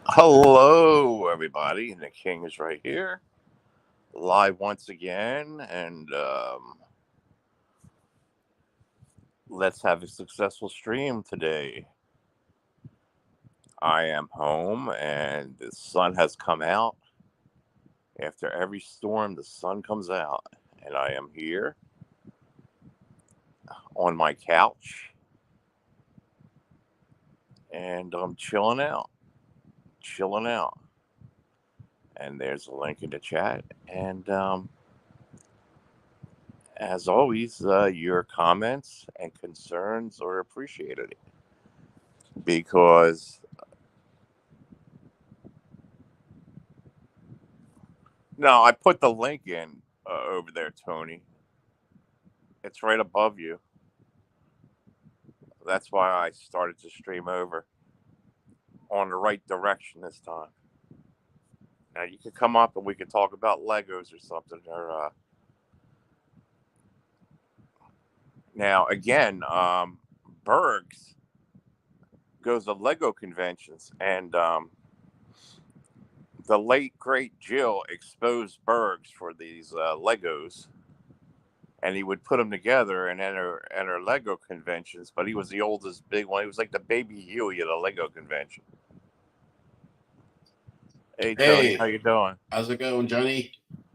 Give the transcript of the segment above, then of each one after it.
Hello, everybody. The King is right here, live once again, and let's have a successful stream today. I am home, and the sun has come out. After every storm, the sun comes out, and I am here on my couch, and I'm chilling out. And there's a link in the chat. And as always, your comments and concerns are appreciated because no, I put the link in over there, Tony. It's right above you. That's why I started to stream over on the right direction this time. Now you can come up and we can talk about Legos or something. Or now again, Bergs goes to Lego conventions, and the late great Jill exposed Bergs for these Legos, and he would put them together and enter Lego conventions. But he was the oldest big one. He was like the baby Huey at a Lego convention. Hey Tony, how you doing? How's it going, Johnny?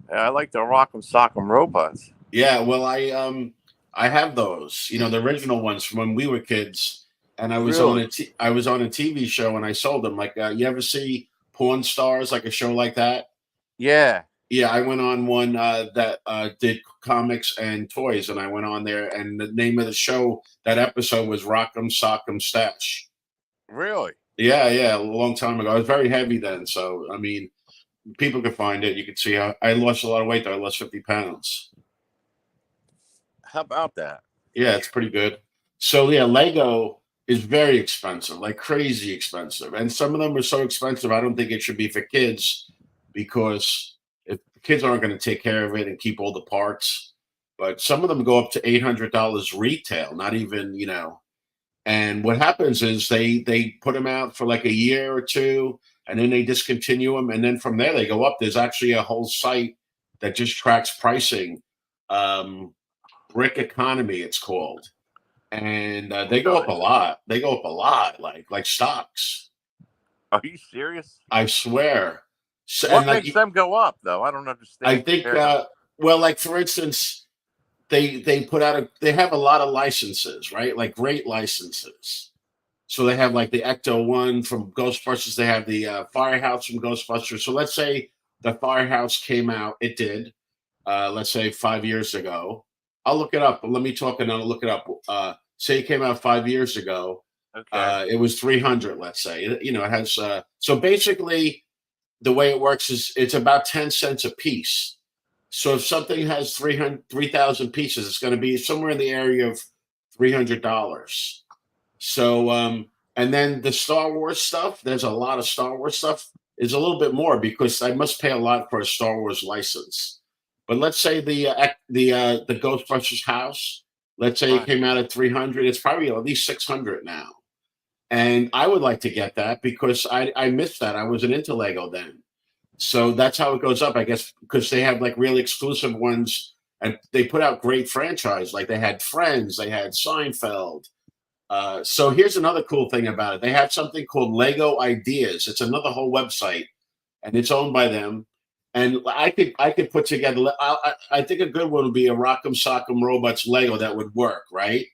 I like the Rock'em Sock'em robots. Yeah, well, I have those. You know, the original ones from when we were kids, and I was Really? I was on a TV show and I sold them. Like, you ever see Porn Stars, like a show like that? Yeah. Yeah, I went on one that did comics and toys, and I went on there, and the name of the show, that episode was Rock'em Sock'em Stash. Really? Yeah, a long time ago. I was very heavy then, so I mean, people can find it. You can see I lost a lot of weight though. I lost 50 pounds. How about that? Yeah, it's pretty good. So yeah, Lego is very expensive, like crazy expensive. And some of them are so expensive, I don't think it should be for kids because if kids aren't going to take care of it and keep all the parts. But some of them go up to $800 retail, not even, and what happens is they put them out for like a year or two, and then they discontinue them, and then from there they go up. There's actually a whole site that just tracks pricing. Brick Economy, it's called, and they go up Really? a lot. They go up a lot, like stocks. Are you serious? I swear. So, and What like makes them go up though? I don't I understand think, compared to. well, like for instance, they put out they have a lot of licenses, right? Like great licenses. So they have like the Ecto one from Ghostbusters. They have the Firehouse from Ghostbusters. So let's say the Firehouse came out. It did. Let's say 5 years ago. I'll look it up. Let me talk and I'll look it up. Say it came out 5 years ago. Okay. It was 300. Let's say it has. So basically, the way it works is it's about 10 cents a piece. So if something has 3,000 pieces, it's going to be somewhere in the area of $300. So, and then the Star Wars stuff, there's a lot of Star Wars stuff, is a little bit more because I must pay a lot for a Star Wars license. But let's say the Ghostbusters house, let's say it Right. came out at 300, it's probably at least 600 now. And I would like to get that because I missed that. I wasn't into Lego then. So that's how it goes up, I guess, because they have like really exclusive ones and they put out great franchise. Like they had Friends, they had Seinfeld. So here's another cool thing about it. They have something called Lego Ideas. It's another whole website, and it's owned by them. And I could put together. I think a good one would be a Rock'em Sock'em Robots Lego that would work, right?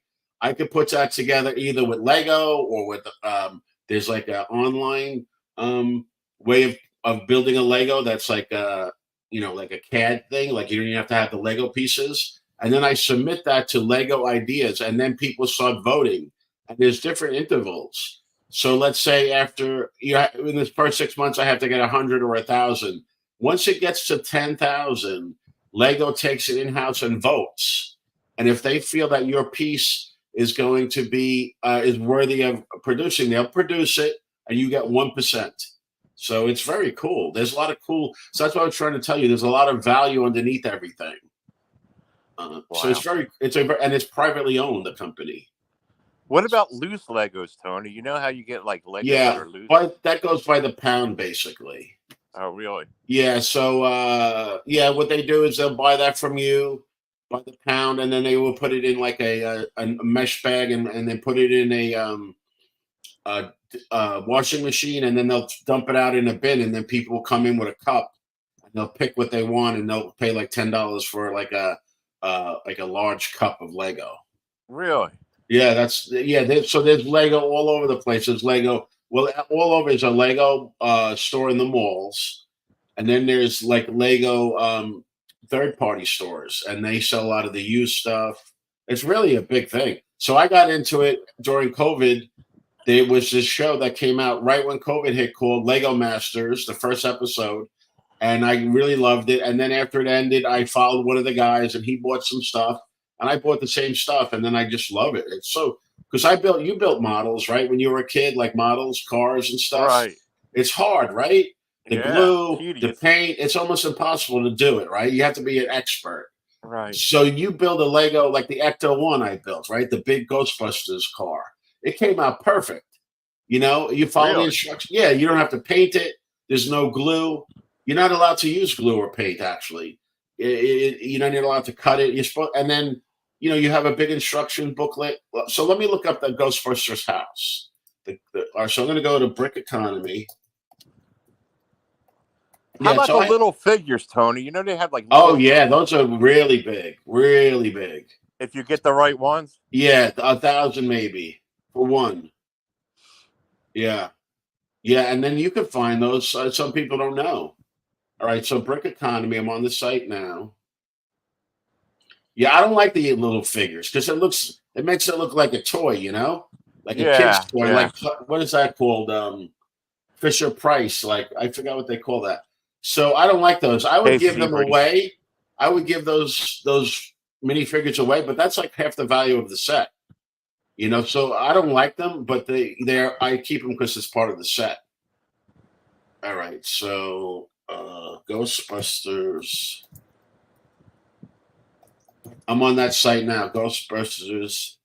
I could put that together either with Lego or with there's like an online way of building a Lego that's like like a CAD thing. Like you don't even have to have the Lego pieces. And then I submit that to Lego Ideas, and then people start voting. And there's different intervals. So let's say after in this first 6 months, I have to get 100 or 1,000. Once it gets to 10,000, Lego takes it in house and votes. And if they feel that your piece is going to be is worthy of producing, they'll produce it, and you get 1%. So it's very cool. There's a lot of cool. So that's what I was trying to tell you. There's a lot of value underneath everything. So Wow. and it's privately owned, the company. What about loose Legos, Tony? You know how you get like Legos that Yeah, are loose? but that goes by the pound basically. Oh, really? Yeah, so yeah, what they do is they'll buy that from you by the pound, and then they will put it in like a mesh bag, and then put it in a, washing machine, and then they'll dump it out in a bin, and then people will come in with a cup, and they'll pick what they want, and they'll pay like $10 for like a large cup of Lego. Really? Yeah, so there's Lego all over the place. There's Lego. Well, all over is a Lego store in the malls, and then there's like Lego third party stores, and they sell a lot of the used stuff. It's really a big thing. So I got into it during COVID. There was this show that came out right when COVID hit called Lego Masters, the first episode, and I really loved it. And then after it ended, I followed one of the guys, and he bought some stuff, and I bought the same stuff, and then I just love it. It's so because you built models, right? When you were a kid, like models, cars, and stuff. Right. It's hard, right? The Yeah. glue, the Tedious. paint, it's almost impossible to do it, right? You have to be an expert. Right. So you build a Lego like the Ecto one I built, right? The big Ghostbusters car. It came out perfect. You follow the Really? instructions. Yeah, you don't have to paint it. There's no glue. You're not allowed to use glue or paint. Actually, you're not allowed to cut it. You're supposed, and then you have a big instruction booklet. So let me look up the Ghostbusters house. So I'm going to go to Brick Economy. How Yeah. about So the little figures, Tony? You know they have like oh little. yeah, those are really big, really big. If you get the right ones. Yeah, 1,000 maybe for one. Yeah, yeah, and then you can find those. Some people don't know. All right, so Brick Economy. I'm on the site now. Yeah, I don't like the little figures because it makes it look like a toy, like a kid's Yeah. toy. Yeah. Like what is that called? Fisher Price. Like I forgot what they call that. So I don't like those. I would Hey, give them Seabreeze. away. I would give those minifigures away, but that's like half the value of the set. So I don't like them, but they're I keep them because it's part of the set. All right, so Ghostbusters. I'm on that site now. Ghostbusters.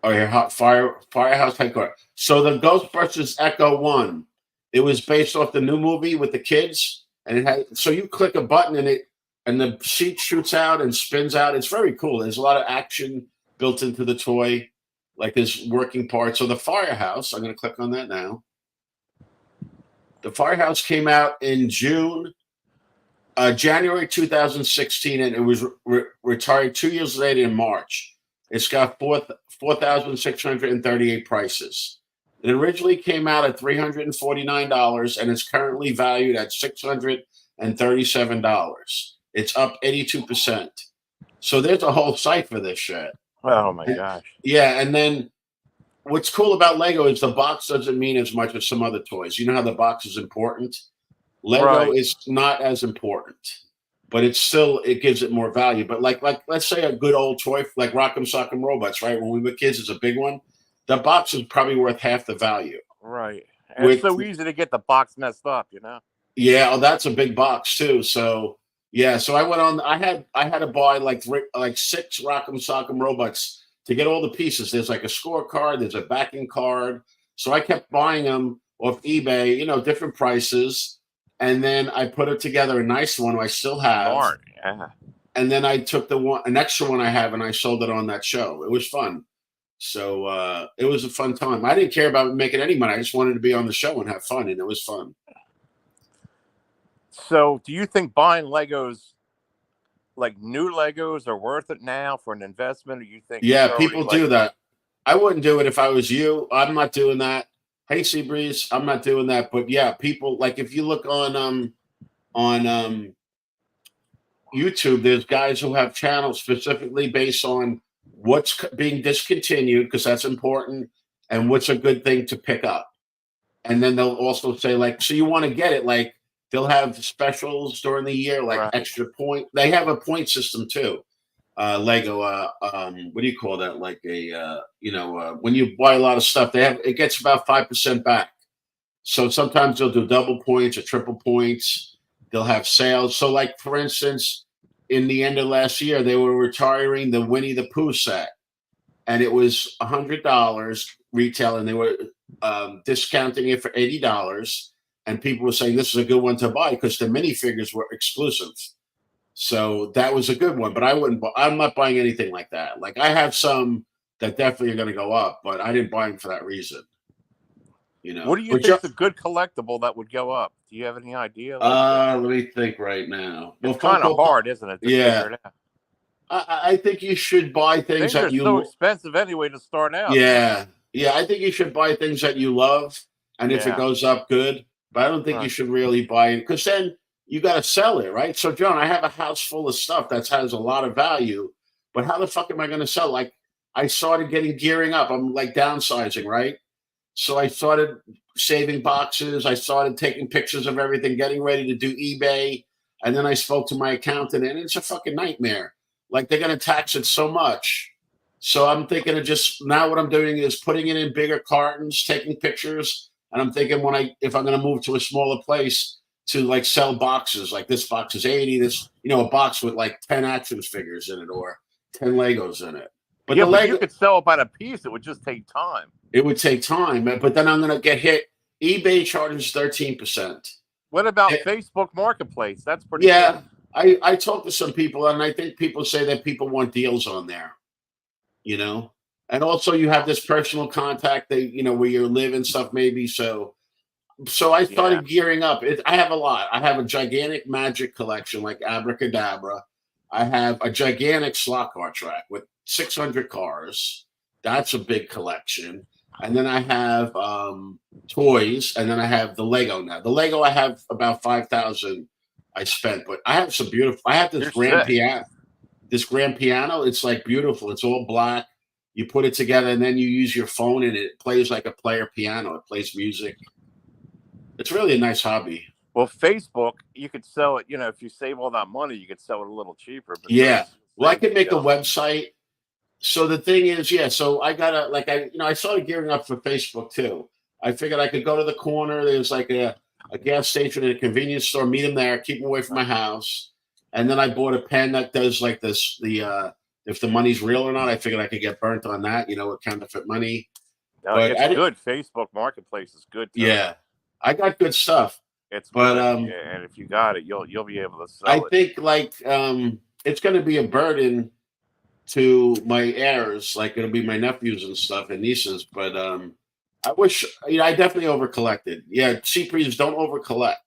Oh, here, Firehouse Headquarters. So the Ghostbusters Echo One, it was based off the new movie with the kids, and it had. So you click a button and the seat shoots out and spins out. It's very cool. There's a lot of action built into the toy, like there's working parts. So the Firehouse, I'm going to click on that now. The Firehouse came out in January 2016, and it was retired 2 years later in March. It's got 4,638 prices. It originally came out at $349, and it's currently valued at $637. It's up 82%. So there's a whole site for this shit. Oh my gosh. Yeah, and then what's cool about Lego is the box doesn't mean as much as some other toys. You know how the box is important? Lego Right. is not as important, but it gives it more value. But like let's say a good old toy like Rock'em Sock'em Robots, right? When we were kids, it's a big one. The box is probably worth half the value. Right. And it's With so easy to get the box messed up, you know? Yeah, oh, that's a big box too. So yeah, so I went on. I had to buy like six Rock'em Sock'em Robots to get all the pieces. There's like a scorecard. There's a backing card. So I kept buying them off eBay. Different prices, and then I put it together a nice one I still have. Smart. Yeah. And then I took an extra one I have, and I sold it on that show. It was fun. So it was a fun time. I didn't care about making any money. I just wanted to be on the show and have fun, and it was fun. So, do you think buying Legos, like new Legos, are worth it now for an investment, or you think it's Yeah, already people like, do that. I wouldn't do it if I was you. I'm not doing that. Hey, Seabreeze, I'm not doing that. But yeah, people like if you look on YouTube, there's guys who have channels specifically based on what's being discontinued because that's important and what's a good thing to pick up. And then they'll also say like, so you want to get it like they'll have specials during the year, like right? extra point. They have a point system too. Lego, what do you call that? Like when you buy a lot of stuff, it gets about 5% back. So sometimes they'll do double points or triple points. They'll have sales. So, like for instance, in the end of last year, they were retiring the Winnie the Pooh set, and it was $100 retail, and they were discounting it for $80. And people were saying this is a good one to buy because the minifigures were exclusive. So that was a good one, but I'm not buying anything like that. Like I have some that definitely are going to go up, but I didn't buy them for that reason. What do you But think's a good collectible that would go up? Do you have any idea? Like, let me think right now. Well, it's kind of hard, isn't it, to Yeah, figure it out? I think you should buy things Things that are so you. expensive anyway to start out. Yeah, yeah. I think you should buy things that you love, and if it Yeah. goes up, good. But I don't think you Right. should really buy it because then you got to sell it, right? So, John, I have a house full of stuff that has a lot of value, but how the fuck am I going to sell? Like, I started gearing up. I'm like downsizing, right? So I started saving boxes. I started taking pictures of everything, getting ready to do eBay. And then I spoke to my accountant, and it's a fucking nightmare. Like they're going to tax it so much. So I'm thinking of just now what I'm doing is putting it in bigger cartons, taking pictures. And I'm thinking if I'm going to move to a smaller place to like sell boxes, like this box is 80, a box with like 10 action figures in it or 10 Legos in it. But Yeah, the but you Lego, could sell it by the piece. It would just take time. it would take time, but then I'm going to get hit. eBay charges 13%. What about Facebook Marketplace? That's pretty Yeah, good. I talked to some people, and I think people say that people want deals on there, you know. And also, you have this personal contact that where you live and stuff, maybe. So I Yeah. started gearing up. I have a lot. I have a gigantic magic collection, like Abracadabra. I have a gigantic slot car track with 600 cars. That's a big collection. And then I have toys, and then I have the Lego now. The Lego I have about 5,000 I spent, but I have some beautiful. I have this You're grand sick. piano. This grand piano. It's like beautiful. It's all black. You put it together, and then you use your phone, and it plays like a player piano. It plays music. It's really a nice hobby. Well, Facebook, you could sell it. If you save all that money, you could sell it a little cheaper. But Yeah. those Well, I things, could make a website. So the thing is, yeah. So I gotta like I started gearing up for Facebook too. I figured I could go to the corner. There's like a gas station and a convenience store. Meet them there. Keep them away from my house. And then I bought a pen that does like this. If the money's real or not, I figured I could get burnt on that. With counterfeit money. no, But it's I didn't. good. Facebook Marketplace is good too. Yeah, I got good stuff. It's But good, yeah, and if you got it, you'll be able to I sell it. think like it's going to be a burden to my heirs, like it'll be my nephews and stuff and nieces. But I wish, I definitely over collected. Yeah, CPs don't over collect.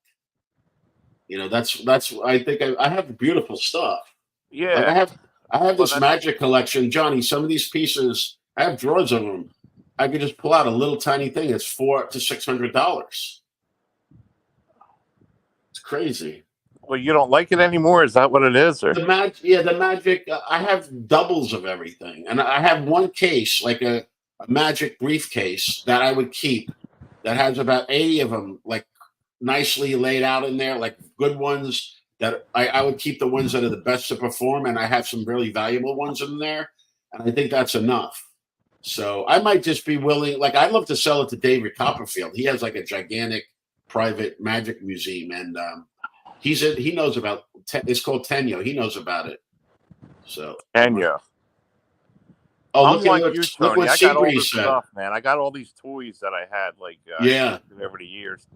That's I think I have beautiful stuff. Like Yeah. I have Well, this that's magic collection, Johnny. Some of these pieces, I have drawers of them. I could just pull out a little tiny thing. It's $400 to $600. It's crazy. well. You don't like it anymore? Is that what it is, or? The magic. I have doubles of everything, and I have one case, like a magic briefcase that I would keep, that has about 80 of them, like nicely laid out in there, like good ones. That I would keep the ones that are the best to perform, and I have some really valuable ones in there, and I think that's enough. So I might just be willing. Like I'd love to sell it to David Copperfield. He has like a gigantic private magic museum, and he knows about. It's called Tenyo. He knows about it. So And yeah, oh, I'm look at like you, look what Tony. I got all Seabury this said. stuff, man. I got all these toys that I had, like Yeah, over the years.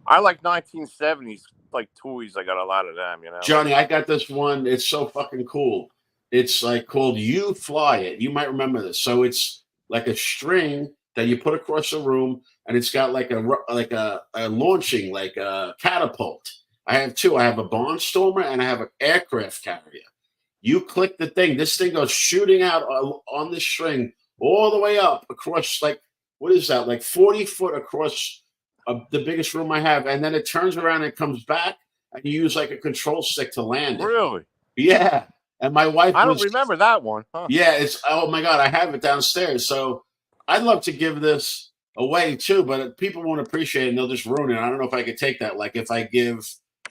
I like 1970s like toys. I got a lot of them. Johnny, I got this one. It's so fucking cool. It's like called "You Fly It." You might remember this. So it's like a string that you put across the room, and it's got like a launching, like a catapult. I have two. I have a barnstormer and I have an aircraft carrier. You click the thing, this thing goes shooting out on the string all the way up across, like, what is that, like 40 foot across the biggest room I have. And then it turns around and comes back, and you use like a control stick to land it. Really? Yeah. And my wife I don't was, remember that one. Huh? yeah, it's, oh my God, I have it downstairs. So I'd love to give this away too, but people won't appreciate it and they'll just ruin it. I don't know if I could take that. Like if I give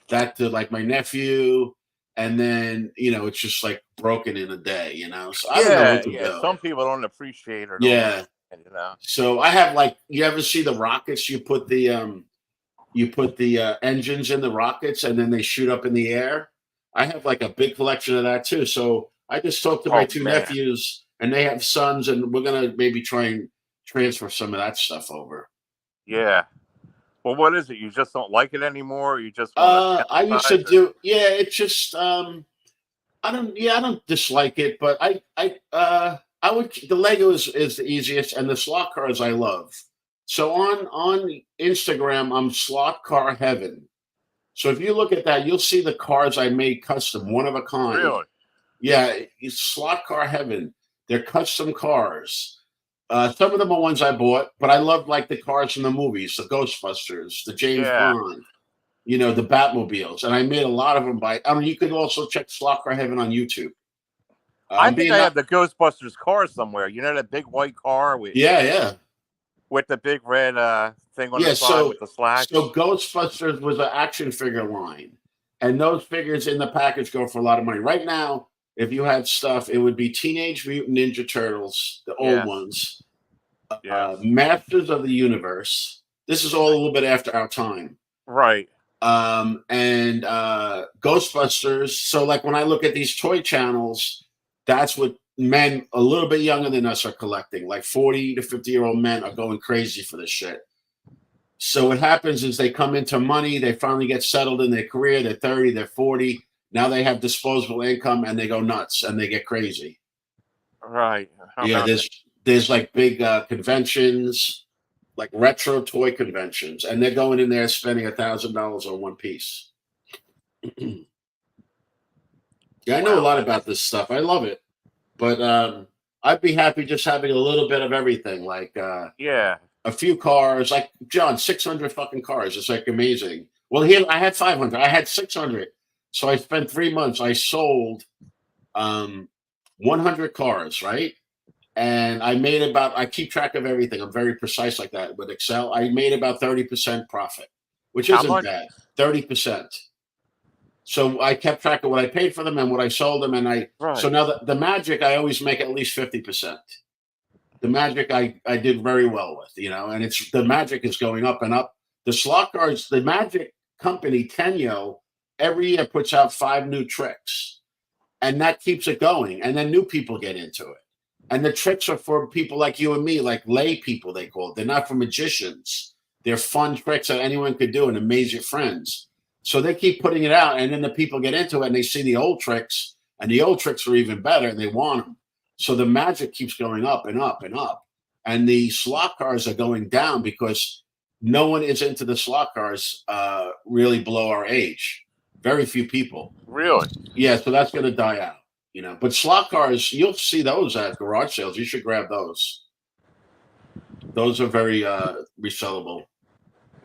that to like my nephew, and then it's just like broken in a day. So I don't know Yeah, what to yeah. do. Some people don't appreciate or don't Yeah. understand. So I have like, you ever see the rockets? You put the engines in the rockets, and then they shoot up in the air. I have like a big collection of that too. So I just talked to my Oh two man. nephews, and they have sons, and we're gonna maybe try and transfer some of that stuff over. Yeah. Well, what is it? You just don't like it anymore? Or you just want to I used to downsize? Or? do, yeah. It's just I don't dislike it, but I would, the Lego is the easiest, and the slot cars I love. So on Instagram, I'm Slot Car Heaven. So if you look at that, you'll see the cars I made custom, one of a kind. Really? Yeah, it's Slot Car Heaven. They're custom cars. Some of them are ones I bought, but I love like the cars from the movies, the Ghostbusters, the James Yeah. Bond, the Batmobiles, and I made a lot of them by. I mean, you could also check Slot Car Heaven on YouTube. I think I have the Ghostbusters car somewhere. You know that big white car with Yeah. with the big red thing on Yeah, the side with the slacks. so Ghostbusters was an action figure line, and those figures in the package go for a lot of money. Right now, if you had stuff, it would be Teenage Mutant Ninja Turtles, the old Yes. ones, Yes. Masters of the Universe. This is all a little bit after our time. Right. And Ghostbusters. So, like when I look at these toy channels, that's what men a little bit younger than us are collecting. Like 40 to 50-year-old men are going crazy for this shit. So what happens is they come into money, they finally get settled in their career, they're 30, they're 40, now they have disposable income, and they go nuts and they get crazy. Right. How Yeah, about that? there's like big conventions, like retro toy conventions, and they're going in there spending $1,000 on one piece. Yeah, I know a lot about this stuff. I love it, but I'd be happy just having a little bit of everything, like Yeah. a few cars, like John, 600 fucking cars. It's like amazing. Well, here I had 500. I had 600. So I spent 3 months. I sold 100 cars, right? And I made I keep track of everything. I'm very precise like that with Excel. I made about 30% profit. which How isn't much? bad. 30%. So I kept track of what I paid for them and what I sold them, and so Right. now the Magic I always make at least 50%. The Magic I did very well with, and it's the Magic is going up and up. The slot cards, the Magic company Tenyo every year puts out 5 new tricks, and that keeps it going. And then new people get into it. And the tricks are for people like you and me, like lay people, they call it. They're not for magicians. They're fun tricks that anyone could do and amaze your friends. So they keep putting it out, and then the people get into it and they see the old tricks, and the old tricks are even better, and they want them. So the Magic keeps going up and up and up. And the slot cars are going down because no one is into the slot cars really below our age. Very few people. Really? Yeah, so that's going to die out, But slot cars, you'll see those at garage sales. You should grab those. Those are very resellable.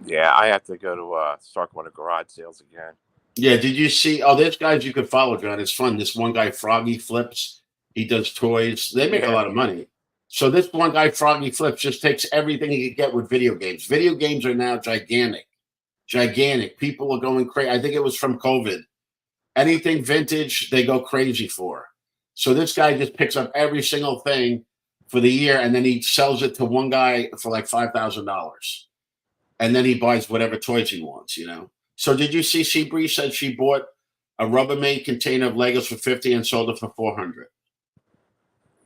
Yeah, I have to go to start going to garage sales again. Yeah, did you see? Oh, there's guys you could follow, John. It's fun. This one guy, Froggy Flips, he does toys. They make a lot of money. So this one guy, Froggy Flips, just takes everything he could get with video games. Video games are now gigantic. Gigantic. People are going crazy. I think it was from COVID. Anything vintage, they go crazy for. So this guy just picks up every single thing for the year, and then he sells it to one guy for like $5,000. And then he buys whatever toys he wants, So did you see Seabree said she bought a Rubbermaid container of Legos for 50 and sold it for 400?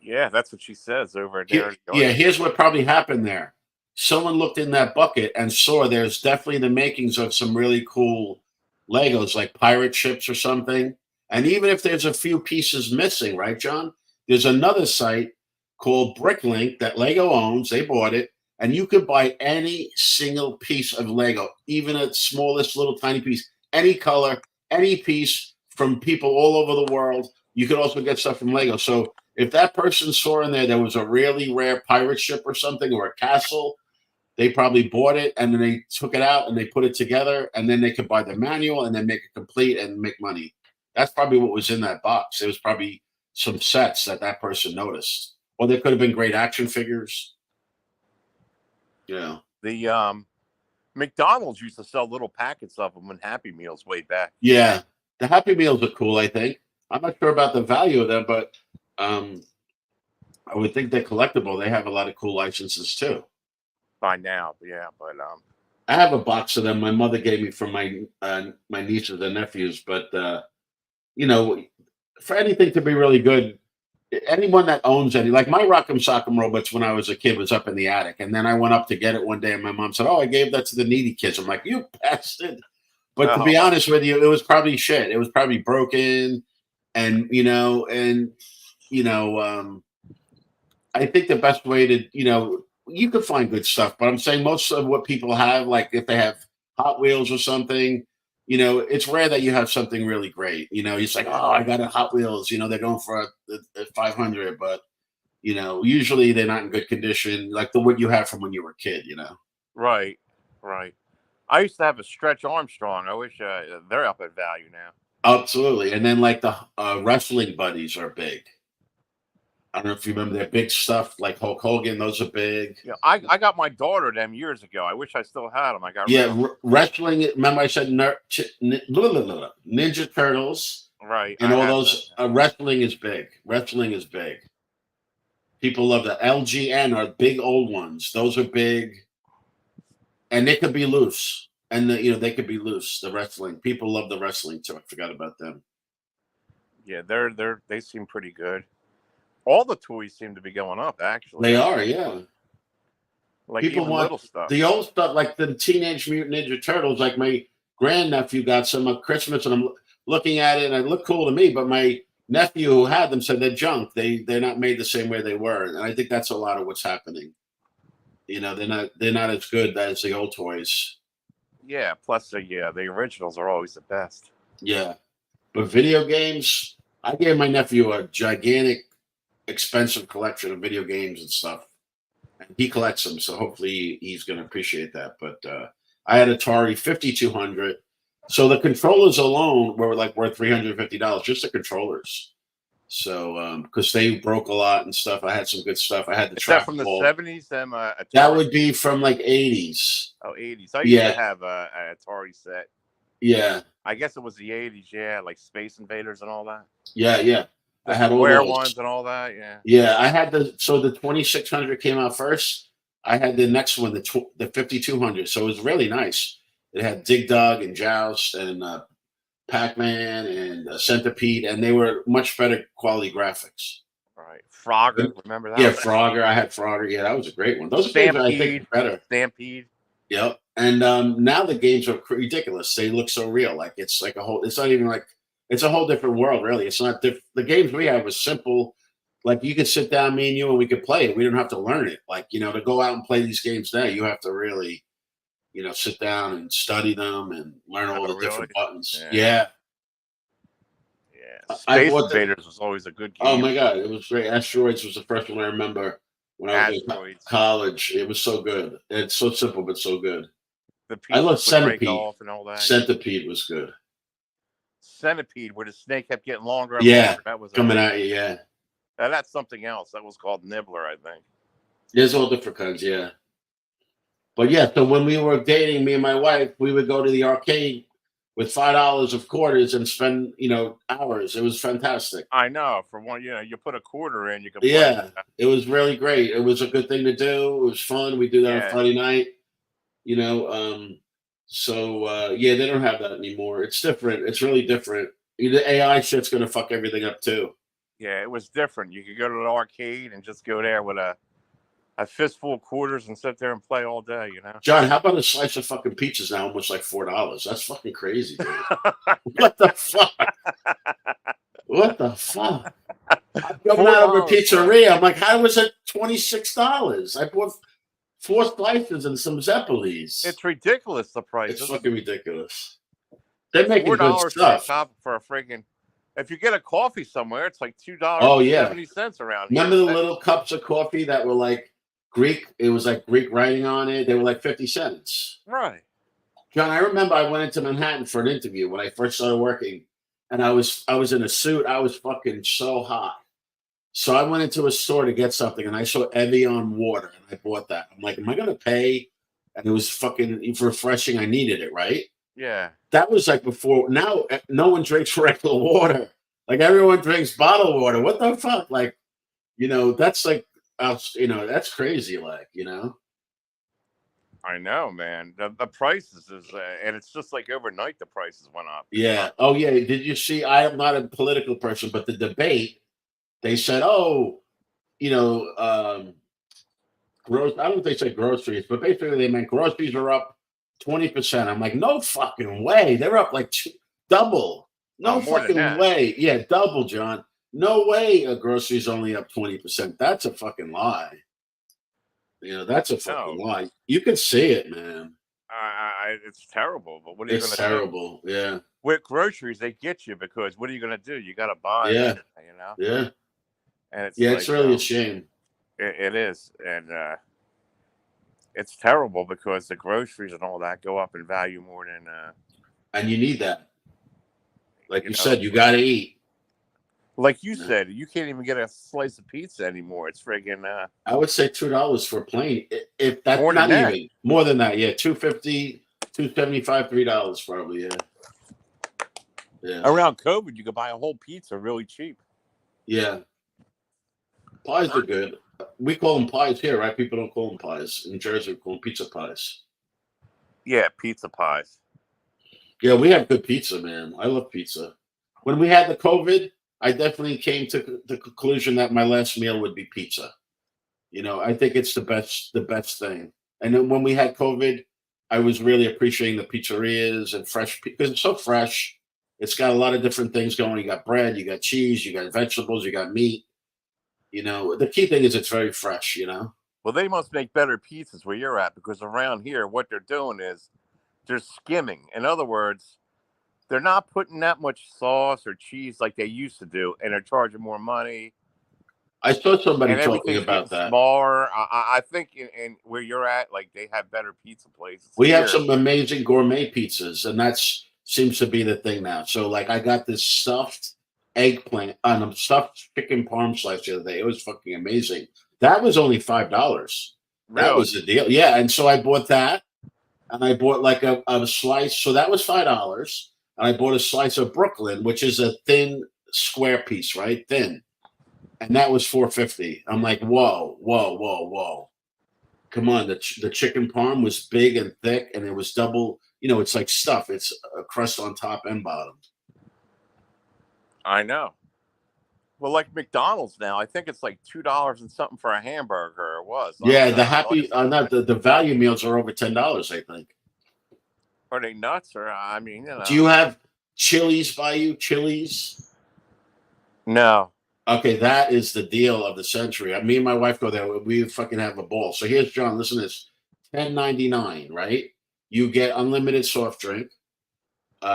Yeah, that's what she says over there. Yeah, here's what probably happened there. Someone looked in that bucket and saw there's definitely the makings of some really cool Legos, like pirate ships or something. And even if there's a few pieces missing, right, John? There's another site called Bricklink that Lego owns. They bought it. And you could buy any single piece of Lego, even a smallest little tiny piece, any color, any piece from people all over the world. You could also get stuff from Lego. So if that person saw in there was a really rare pirate ship or something, or a castle, they probably bought it and then they took it out and they put it together, and then they could buy the manual and then make it complete and make money. That's probably what was in that box. It was probably some sets that person noticed. Or there could have been great action figures. Yeah. The McDonald's used to sell little packets of them in Happy Meals way back. Yeah. The Happy Meals are cool, I think. I'm not sure about the value of them, but I would think they're collectible. They have a lot of cool licenses too. By now, yeah, but I have a box of them my mother gave me from my nieces and nephews, but for anything to be really good, anyone that owns any, like my Rock'em Sock'em robots when I was a kid was up in the attic, and then I went up to get it one day, and my mom said, "Oh, I gave that to the needy kids." I'm like, "You bastard!" But to be honest with you, it was probably shit. It was probably broken, and I think the best way to you could find good stuff, but I'm saying most of what people have, like if they have Hot Wheels or something. It's rare that you have something really great. It's like, oh, I got a Hot Wheels. They're going for a 500, but usually they're not in good condition, like the what you have from when you were a kid. Right. I used to have a Stretch Armstrong. I wish they're up at value now. Absolutely, and then like the wrestling buddies are big. I don't know if you remember their big stuff, like Hulk Hogan. Those are big. Yeah, I got my daughter them years ago. I wish I still had them. I got wrestling. Remember, I said Ninja Turtles, right? And all those. Wrestling is big. Wrestling is big. People love the LGN are big old ones. Those are big, and they could be loose. And they could be loose. The wrestling people love the wrestling too. I forgot about them. Yeah, they seem pretty good. All the toys seem to be going up, actually. They are, yeah. Like people want little stuff. The old stuff, like the Teenage Mutant Ninja Turtles. Like my grandnephew got some at Christmas, and I'm looking at it, and it looked cool to me. But my nephew who had them said they're junk. They're not made the same way they were, and I think that's a lot of what's happening. They're not as good as the old toys. Yeah. Plus, the originals are always the best. Yeah, but video games. I gave my nephew a gigantic, expensive collection of video games and stuff. And he collects them, so hopefully he's going to appreciate that. But I had Atari 5200. So the controllers alone were like worth $350, just the controllers. So because they broke a lot and stuff, I had some good stuff. I had the Is that from the trackball. 70s? Them That Atari? would be from like 80s. Oh, 80s. I used to Yeah, have a Atari set. yeah, I guess it was the 80s, yeah, like Space Invaders and all that. yeah, yeah. The I had all square those. ones and all that, yeah. Yeah, I had the 2600 came out first. I had the next one, the 5200. So it was really nice. It had Dig Dug and Joust and Pac Man and Centipede, and they were much better quality graphics. All right. Frogger, remember that Yeah, one? Frogger. I had Frogger. Yeah, that was a great one. Those games, I think, Stampede. are better. Stampede. Yep. And now the games are ridiculous. They look so real. Like it's like a whole. It's not even like it's a whole different world. Really, it's not. The games we have was simple. Like you could sit down, me and you, and we could play it. We don't have to learn it. Like to go out and play these games now, you have to really, sit down and study them and learn all Oh, the really? different buttons. Yeah. Yeah, Yeah. I Space bought the. Invaders was always a good Oh game. my god, it was great. Asteroids was the first one I remember when I was in Asteroids. college. It was so good. It's so simple but so good. The I love pieces would break Centipede. off and all that. Yeah. Centipede was good. Centipede, where the snake kept getting longer and Yeah, longer. That was coming at you. Yeah, that's something else. That was called Nibbler, I think. there's all different kinds. Yeah, but yeah. So when we were dating, me and my wife, we would go to the arcade with $5 of quarters and spend hours. It was fantastic. I know. For one, you put a quarter in, you can play. Yeah, it was really great. It was a good thing to do. It was fun. We do that on Yeah, Friday night. You know, yeah, they don't have that anymore. It's different. It's really different. The AI shit's gonna fuck everything up too. yeah. It was different. You could go to an arcade and just go there with a fistful of quarters and sit there and play all day. John, how about a slice of fucking pizza's now almost like $4? That's fucking crazy, dude. What the fuck? What the fuck? I'm coming out of a $4, bro. pizzeria. I'm like, how was it $26? I bought 4 slices and some Zeppelis. It's ridiculous. The price. It's fucking ridiculous. They're making good $4 stuff. for a friggin'. If you get a coffee somewhere, it's like $2 Oh and yeah. 70 cents around Remember here. the little cups of coffee that were like Greek? It was like Greek writing on it. They were like 50 cents. Right. John, I remember I went into Manhattan for an interview when I first started working, and I was in a suit. I was fucking so hot. So I went into a store to get something, and I saw Evian water, and I bought that. I'm like, am I gonna pay? And it was fucking refreshing. I needed it, right? Yeah. That was like before. Now no one drinks regular water. Like everyone drinks bottled water. What the fuck? Like, that's like, that's crazy. Like, I know, man. The prices and it's just like overnight the prices went up. Yeah. Oh yeah. Did you see? I am not a political person, but the debate. They said, oh, you know, I don't know if they said groceries, but basically they meant groceries are up 20%. I'm like, no fucking way. They're up like double. No more than fucking that. way. Yeah, double, John. No way a grocery's only up 20%. That's a fucking lie. That's a fucking lie. You can see it, man. It's terrible, but what are you going It's to do? terrible. Yeah. With groceries, they get you because what are you going to do? You got to buy Yeah. them, Yeah. And it's it's really a shame. It is, and it's terrible because the groceries and all that go up in value more than. And you need that. Like you said, you got to eat. Like you said, you can't even get a slice of pizza anymore. It's friggin'. I would say $2 for a plain. If that's more not than that. even more than that, yeah, $2.50, $2.75, $3 probably, yeah. Yeah. Around COVID, you could buy a whole pizza really cheap. Yeah. Pies are good. We call them pies here, right? People don't call them pies. In Jersey, we call them pizza pies. Yeah, pizza pies. Yeah, we have good pizza, man. I love pizza. When we had the COVID, I definitely came to the conclusion that my last meal would be pizza. I think it's the best thing. And then when we had COVID, I was really appreciating the pizzerias and fresh because it's so fresh. It's got a lot of different things going. You got bread, you got cheese, you got vegetables, you got meat. The key thing is it's very fresh. Well, they must make better pizzas where you're at because around here, what they're doing is they're skimming. In other words, they're not putting that much sauce or cheese like they used to do, and they're charging more money. I saw somebody And talking everything's about getting that. smaller. I think in where you're at, like they have better pizza places. We here. have some amazing gourmet pizzas, and that seems to be the thing now. So, like, I got this stuffed eggplant on a stuffed chicken parm slice the other day. It was fucking amazing. That was only $5. That Really? was the deal. Yeah, and so I bought that, and I bought like a slice. So that was $5, and I bought a slice of Brooklyn, which is a thin square piece, right? Thin, and that was 4.50. I'm like, whoa, whoa, whoa, whoa. Come on, the chicken parm was big and thick, and it was double. You know, it's like stuff. It's a crust on top and bottom. I know. Well, like McDonald's now, I think it's like $2 and something for a hamburger. It was Yeah, the the happy, last time not the value meals are over $10, I think. Are they nuts? Or I mean, Do you have Chili's by you? Chili's? No. Okay, that is the deal of the century. Me and my wife go there. We fucking have a ball. So here's John. Listen to this: 10.99, right? You get unlimited soft drink.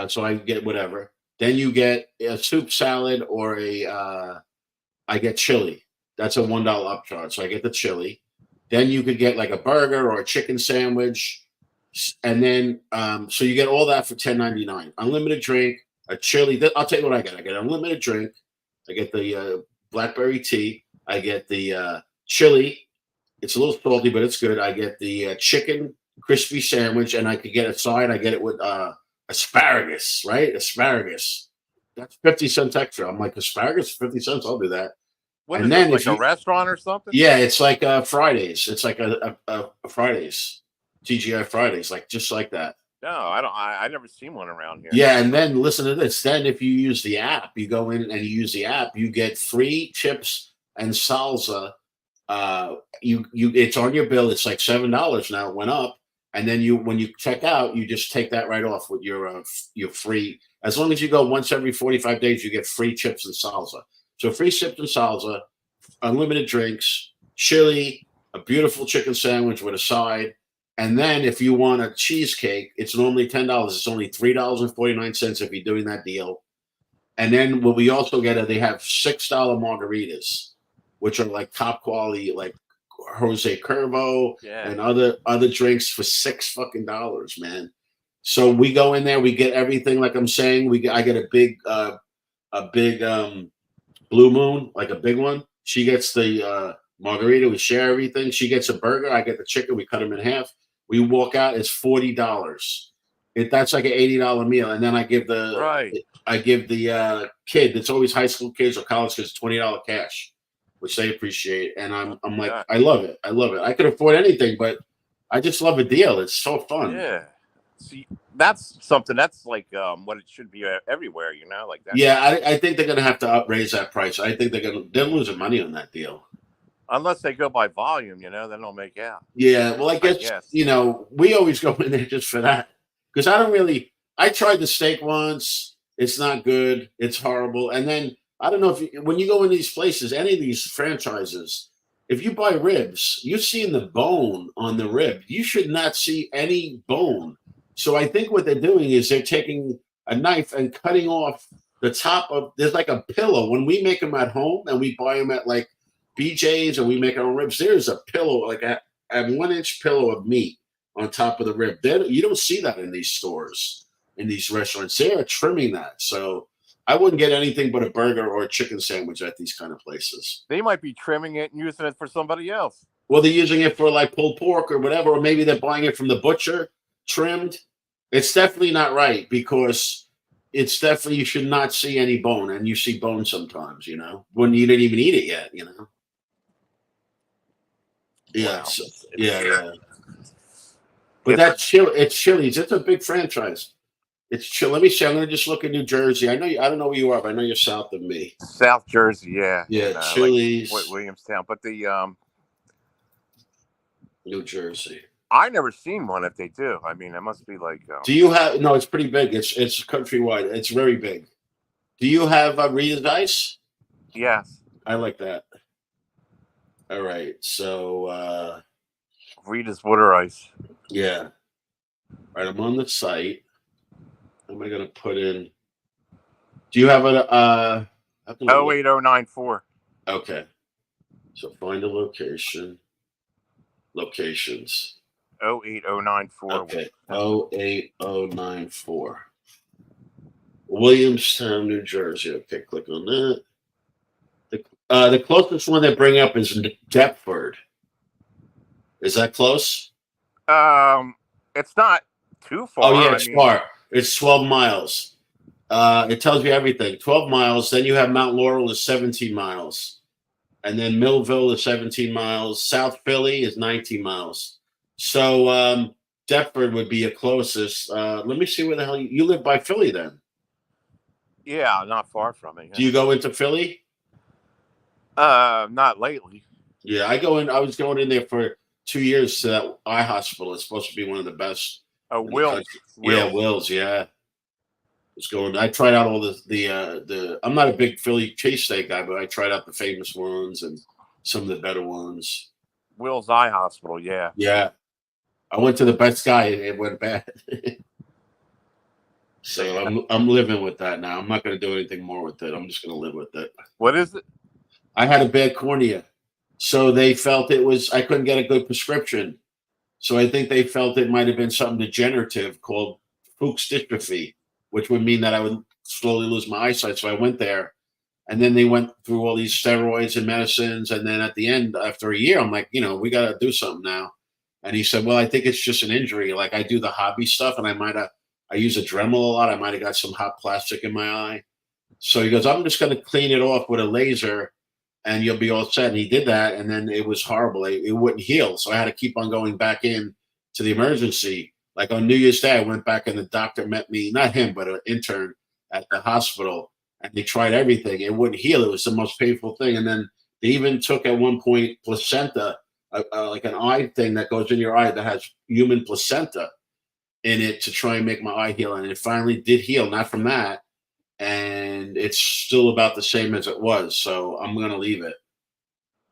So I get whatever. Then you get a soup salad or I get chili. That's a $1 upcharge. So I get the chili. Then you could get like a burger or a chicken sandwich, and then so you get all that for 10.99. Unlimited drink, a chili. I'll tell you what I get. I get unlimited drink. I get the blackberry tea. I get the chili. It's a little salty, but it's good. I get the chicken crispy sandwich, and I could get a side. I get it with asparagus, right? Asparagus. That's 50 cents extra. I'm like, asparagus, 50 cents. I'll do that. What And is this, then like if a you, restaurant or something? yeah, it's like Fridays. It's like a Fridays, TGI Fridays, like just like that. No, I don't. I never seen one around here. Yeah, and then listen to this. Then if you use the app, you go in and you use the app, you get free chips and salsa. You it's on your bill. It's like $7 now. It went up, and then you when you check out, you just take that right off with your free. As long as you go once every 45 days, you get free chips and salsa. So free chips and salsa, unlimited drinks, chili, a beautiful chicken sandwich with a side. And then if you want a cheesecake, it's normally $10. It's only $3.49 if you're doing that deal. And then what we also get, they have $6 margaritas, which are like top quality, like Jose Curvo Yeah. and other drinks for $6 fucking, man. So we go in there, we get everything. Like I'm saying, I get a big Blue Moon, like a big one. She gets the margarita. We share everything. She gets a burger. I get the chicken. We cut them in half. We walk out. It's $40. That's like an $80 meal, and then Right. I give the kid. It's always high school kids or college kids $20 cash, which they appreciate. And I'm like, Yeah. I love it. I love it. I could afford anything, but I just love a deal. It's so fun. Yeah. See, that's something that's like what it should be everywhere. Like that. Yeah, I think they're gonna have to raise that price. I think they're losing money on that deal. Unless they go by volume, then they'll make out. Yeah, well, I I guess guess. we always go in there just for that because I don't really. I tried the steak once. It's not good. It's horrible. And then I don't know when you go in these places, any of these franchises, if you buy ribs, you're seeing the bone on the rib. You should not see any bone. So I think what they're doing is they're taking a knife and cutting off the top of. There's like a pillow when we make them at home and we buy them at like BJ's and we make our own ribs. There's a pillow, like a 1 inch pillow of meat on top of the rib. You don't see that in these stores, in these restaurants. They are trimming that. So I wouldn't get anything but a burger or a chicken sandwich at these kind of places. They might be trimming it and using it for somebody else. Well, they're using it for like pulled pork or whatever, or maybe they're buying it from the butcher trimmed. It's definitely not right because it's definitely, you should not see any bone, and you see bone sometimes, when you didn't even eat it yet. Yeah, Wow. yeah. But that's It's Chili's. It's a big franchise. It's chill. Let me see. I'm going to just look at New Jersey. I don't know where you are, but I know you're south of me. South Jersey, yeah. Yeah, Chili's. Like Williamstown. But New Jersey. I never seen one. If they do, I mean, it must be like. Do you have? No, it's pretty big. It's countrywide. It's very big. Do you have Rita's Ice? Yes. I like that. All right, so Rita's water ice. Yeah. All right, I'm on the site. Am I going to put in? Do you have a 08094? Okay. So find a location. Locations. 08094. Okay. 08094. Williamstown, New Jersey. Okay, click on that. The closest one they bring up is Deptford. Is that close? It's not too Oh far. yeah, I it's mean, far. It's 12 miles. It tells you everything. 12 miles. Then you have Mount Laurel is 17 miles. And then Millville is 17 miles. South Philly is 19 miles. So Deptford would be your closest. Let me see where the hell you live by Philly then. yeah, not far from it. Do you go into Philly? Not lately. Yeah, I go in. I was going in there for 2 years to that eye hospital. It's supposed to be one of the best in the Wills, country. Yeah, Wills. Wills. Yeah, it's going. I tried out all the. I'm not a big Philly cheesesteak guy, but I tried out the famous ones and some of the better ones. Wills Eye Hospital. Yeah. Yeah, I went to the best guy and it went bad. So I'm living with that now. I'm not going to do anything more with it. I'm just going to live with it. What is it? I had a bad cornea, so they felt it was I couldn't get a good prescription. So I think they felt it might have been something degenerative called Fuchs dystrophy, which would mean that I would slowly lose my eyesight. So I went there, and then they went through all these steroids and medicines, and then at the end, after a year, I'm like, we got to do something now. And he said, well, I think it's just an injury. Like I do the hobby stuff, and I use a Dremel a lot. I might have got some hot plastic in my eye. So he goes, I'm just going to clean it off with a laser and you'll be all set. And he did that. And then it was horrible. It wouldn't heal. So I had to keep on going back in to the emergency. Like on New Year's Day, I went back and the doctor met me, not him, but an intern at the hospital. And they tried everything. It wouldn't heal. It was the most painful thing. And then they even took at one point placenta, like an eye thing that goes in your eye that has human placenta in it to try and make my eye heal. And it finally did heal, not from that. And it's still about the same as it was. So I'm going to leave it.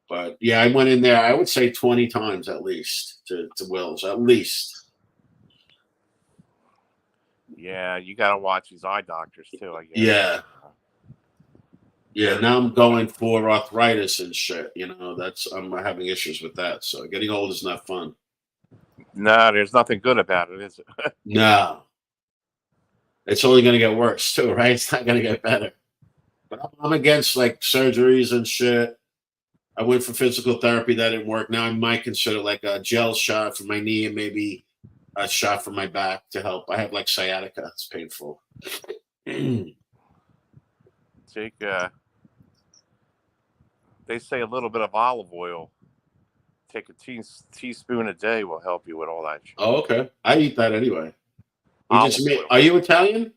But yeah, I went in there, I would say 20 times at least to Will's, at least. Yeah, you got to watch these eye doctors too, I guess. Yeah. Yeah, now I'm going for arthritis and shit. I'm having issues with that. So getting old is not fun. No, there's nothing good about it, is it? No. It's only going to get worse too, right? It's not going to get better. But I'm against like surgeries and shit. I went for physical therapy. That didn't work. Now I might consider like a gel shot for my knee and maybe a shot for my back to help. I have like sciatica. It's painful. Take, they say a little bit of olive oil. Take a teaspoon a day will help you with all that shit. Oh, okay. I eat that anyway. Are you Italian?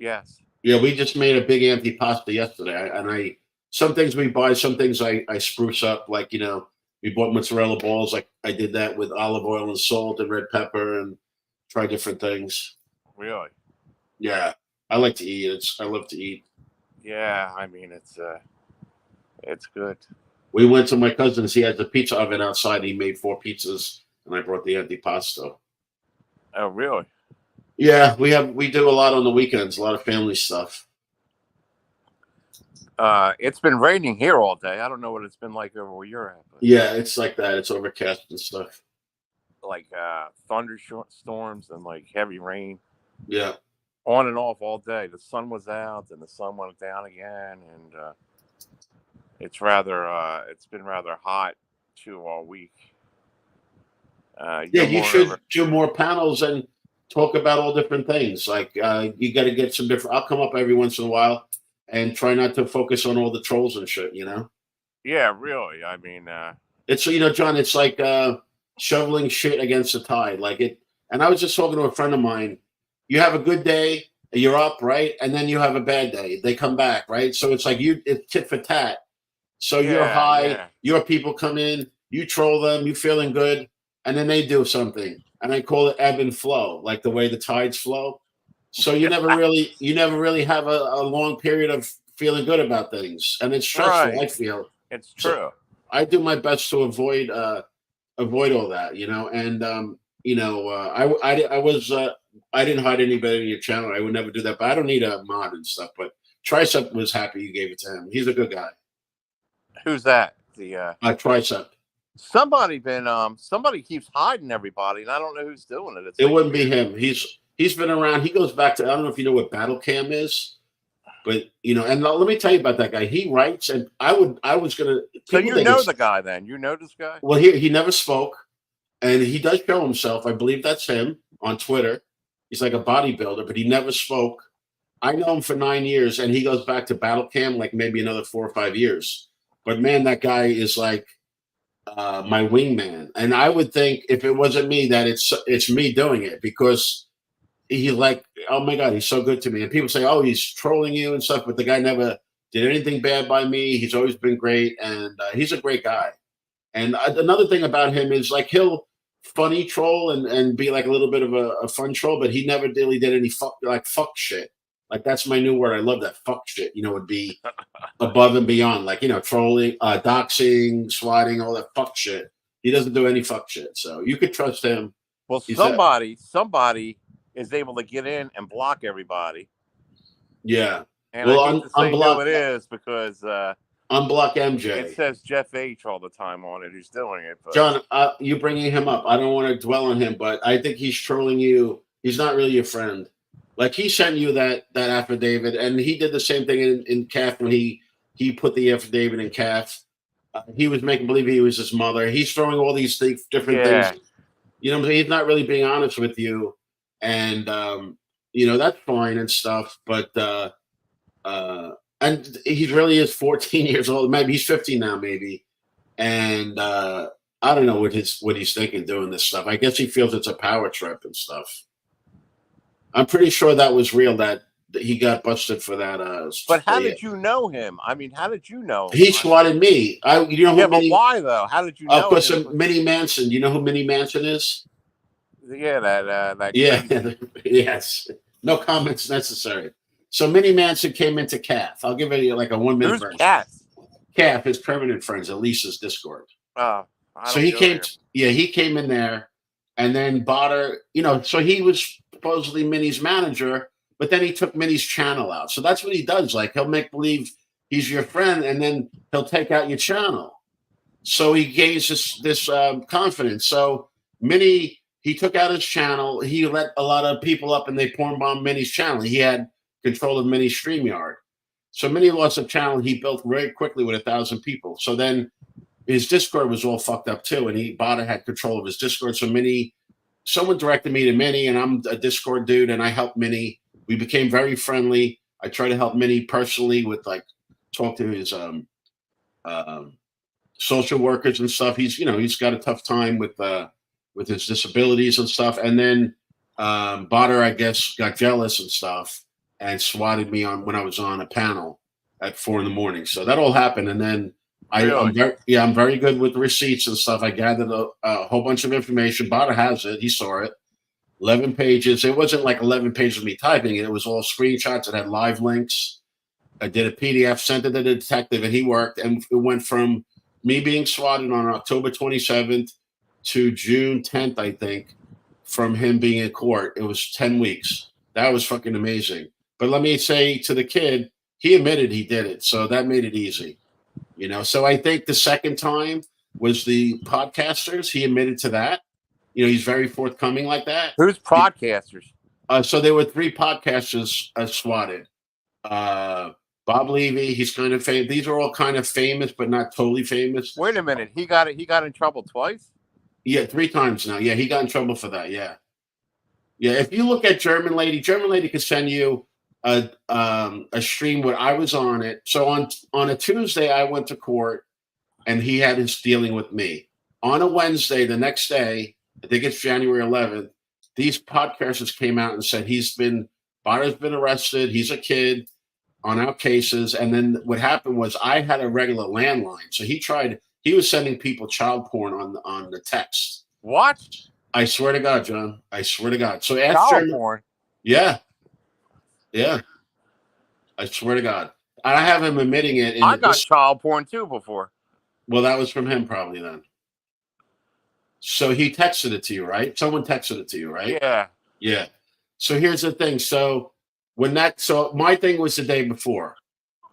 Yes. Yeah, we just made a big antipasta yesterday. Some things we buy, some things I spruce up. Like, we bought mozzarella balls. Like I did that with olive oil and salt and red pepper and try different things. Really? Yeah. I like to eat. I love to eat. Yeah, I mean it's good. We went to my cousin's. He has a pizza oven outside. He made 4 pizzas, and I brought the antipasto. Oh, really? Yeah, we do a lot on the weekends. A lot of family stuff. It's been raining here all day. I don't know what it's been like over where you're at. But yeah, it's like that. It's overcast and stuff. Like thunderstorms and like heavy rain. Yeah. On and off all day. The sun was out and the sun went down again, and it's been rather hot too all week. You should do more panels and talk about all different things. Like you got to get some different. I'll come up every once in a while and try not to focus on all the trolls and shit. Yeah, really. I mean, it's John. It's like shoveling shit against the tide. Like it. And I was just talking to a friend of mine. You have a good day, you're up, right, and then you have a bad day. They come back, right. So it's like it's tit for tat. So you're high. Yeah. Your people come in. You troll them. You feeling good. And then they do something, and I call it ebb and flow, like the way the tides flow. So you never really have a long period of feeling good about things, and it's stressful. Right. I feel it's true. So I do my best to avoid all that, and I didn't hide anybody in your channel. I would never do that, but I don't need a mod and stuff. But Tricep was happy you gave it to him. He's a good guy. Who's that? The Tricep. Somebody keeps hiding everybody, and I don't know who's doing it. It wouldn't be him. He's been around. He goes back to, I don't know if you know what Battle Cam is, but and let me tell you about that guy. He writes, and I was gonna. So People you think know it's the guy then? You know this guy? well. He never spoke, and he does show himself. I believe that's him on Twitter. He's like a bodybuilder, but he never spoke. I know him for 9 years, and he goes back to Battle Cam like maybe another 4 or 5 years. But man, that guy is like my wingman. And I would think if it wasn't me, that it's me doing it because he's like, oh my god, he's so good to me. And people say, oh, he's trolling you and stuff, but the guy never did anything bad by me. He's always been great, and he's a great guy. And another thing about him is like he'll funny troll and be like a little bit of a fun troll, but he never really did any fuck shit. Like that's my new word. I love that fuck shit. Would be above and beyond, like trolling, doxing, swatting, all that fuck shit. He doesn't do any fuck shit, so you could trust him. Well, He's somebody is able to get in and block everybody. Yeah. And I hate to say unblock, who it is because unblock MJ. it says Jeff H all the time on it who's doing it. But. John, you bringing him up. I don't want to dwell on him, but I think he's trolling you. He's not really your friend. Like he sent you that affidavit, and he did the same thing in CAF when he put the affidavit in CAF. He was making believe he was his mother. He's throwing all these different things. He's not really being honest with you, and that's fine and stuff. But and he really is 14 years old. Maybe he's 15 now, maybe. And I don't know what he's thinking doing this stuff. I guess he feels it's a power trip and stuff. I'm pretty sure that was real. That he got busted for that. But how did you know him? I mean, how did you know him? He swatted me. But why though? How did you know? Of course, Minnie Manson. You know who Minnie Manson is? Yeah, that. Yeah. Yes. No comments necessary. So Minnie Manson came into CAF. I'll give it like a 1 minute. Who's CAF? CAF, his permanent friends, Elisa's Discord. So he came. He came in there, and then Botter. So he was supposedly Minnie's manager, but then he took Minnie's channel out. So that's what he does. Like he'll make believe he's your friend, and then he'll take out your channel. So he gains this confidence. So Minnie, he took out his channel. He let a lot of people up, and they porn bombed Minnie's channel. He had control of Minnie's StreamYard. So Minnie lost a channel he built very quickly with 1,000 people. So then his Discord was all fucked up too, and Botter had control of his Discord. So someone directed me to Minnie, and I'm a Discord dude, and I helped Minnie. We became very friendly. I try to help Minnie personally with like talk to his social workers and stuff. He's got a tough time with his disabilities and stuff. And then Botter, I guess, got jealous and stuff and swatted me when I was on a panel at 4 a.m. So that all happened, and then I'm very good with receipts and stuff. I gathered a whole bunch of information. Botter has it. He saw it. 11 pages. It wasn't like 11 pages of me typing it. It was all screenshots. It had live links. I did a PDF, sent it to the detective, and he worked. And it went from me being swatted on October 27th to June 10th, I think, from him being in court. It was 10 weeks. That was fucking amazing. But let me say to the kid, he admitted he did it. So that made it easy. So I think the second time was the podcasters. He admitted to that. He's very forthcoming like that. Who's podcasters? So there were 3 podcasters swatted. Bob Levy, he's kind of famous. These are all kind of famous, but not totally famous. Wait a minute. He got in trouble twice? Yeah, 3 times now. Yeah, he got in trouble for that. Yeah. Yeah, if you look at German Lady could send you a stream where I was on it. So on a Tuesday, I went to court, and he had his dealing with me. On a Wednesday, the next day, I think it's January 11th, these podcasters came out and said Botter's been arrested. He's a kid on our cases. And then what happened was I had a regular landline. So he was sending people child porn on the text. What? I swear to God, John. I swear to God. So child porn? Yeah. Yeah. I swear to God. I have him admitting it. I got child porn too before. Well, that was from him probably then. So he texted it to you, right? Someone texted it to you, right? Yeah. Yeah. So here's the thing. So my thing was the day before.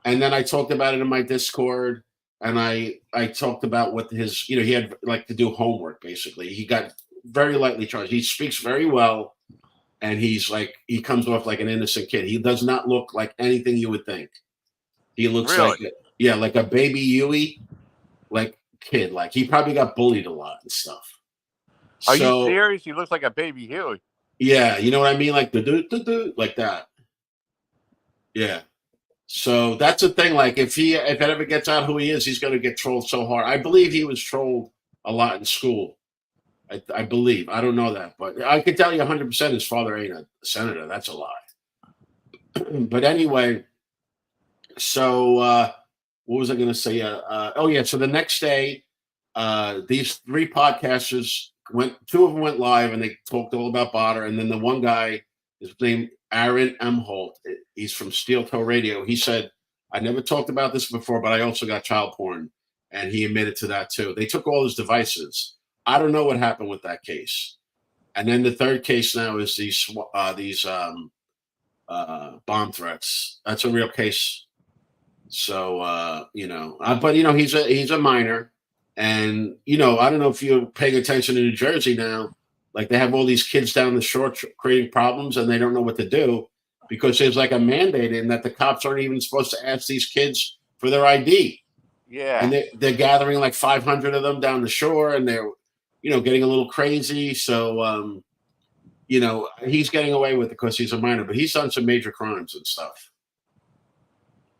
And then I talked about it in my Discord, and I talked about what his, he had like to do homework basically. He got very lightly charged. He speaks very well. and he's like, he comes off like an innocent kid. He does not look like anything you would think. He looks like, Really? yeah, like a baby Yui, like kid. Like he probably got bullied a lot and stuff. Are you So serious? He looks like a baby Huey. yeah, you know what I mean, like the like that. Yeah. So that's the thing. Like if it ever gets out who he is, he's going to get trolled so hard. I believe he was trolled a lot in school. I believe. I don't know that, but I can tell you 100% his father ain't a senator. That's a lie. But anyway, so what was I going to say? Oh yeah. So the next day, these three podcasters went. Two of them went live and they talked all about Botter, and then the one guy, his name Aaron M. Holt. He's from Steel Toe Radio. He said, "I never talked about this before, but I also got child porn," and he admitted to that too. They took all his devices. I don't know what happened with that case. And then the third case now is these bomb threats. That's a real case. So but he's a minor, and I don't know if you're paying attention in New Jersey now. Like they have all these kids down the shore creating problems, and they don't know what to do because there's like a mandate in that the cops aren't even supposed to ask these kids for their ID. Yeah. And they're gathering like 500 of them down the shore, and they're getting a little crazy. So he's getting away with it because he's a minor, but he's done some major crimes and stuff.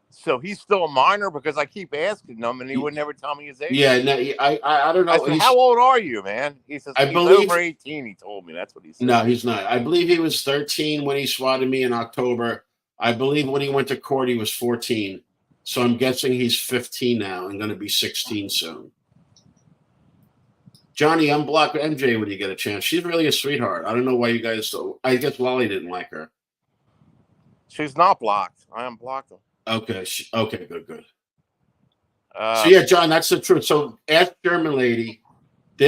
So he's still a minor because I keep asking him and he would never tell me his age. Yeah, no, I don't know. I said, how old are you, man? He says, he's over 18, he told me. That's what he said. No, he's not. I believe he was 13 when he swatted me in October. I believe when he went to court, he was 14. So I'm guessing he's 15 now and going to be 16 soon. Johnny, unblock MJ when you get a chance. She's really a sweetheart. I don't know why you guys. I guess Wally didn't like her. She's not blocked. I unblocked her. Okay. Okay. Good. So yeah, John, that's the truth. So ask German Lady.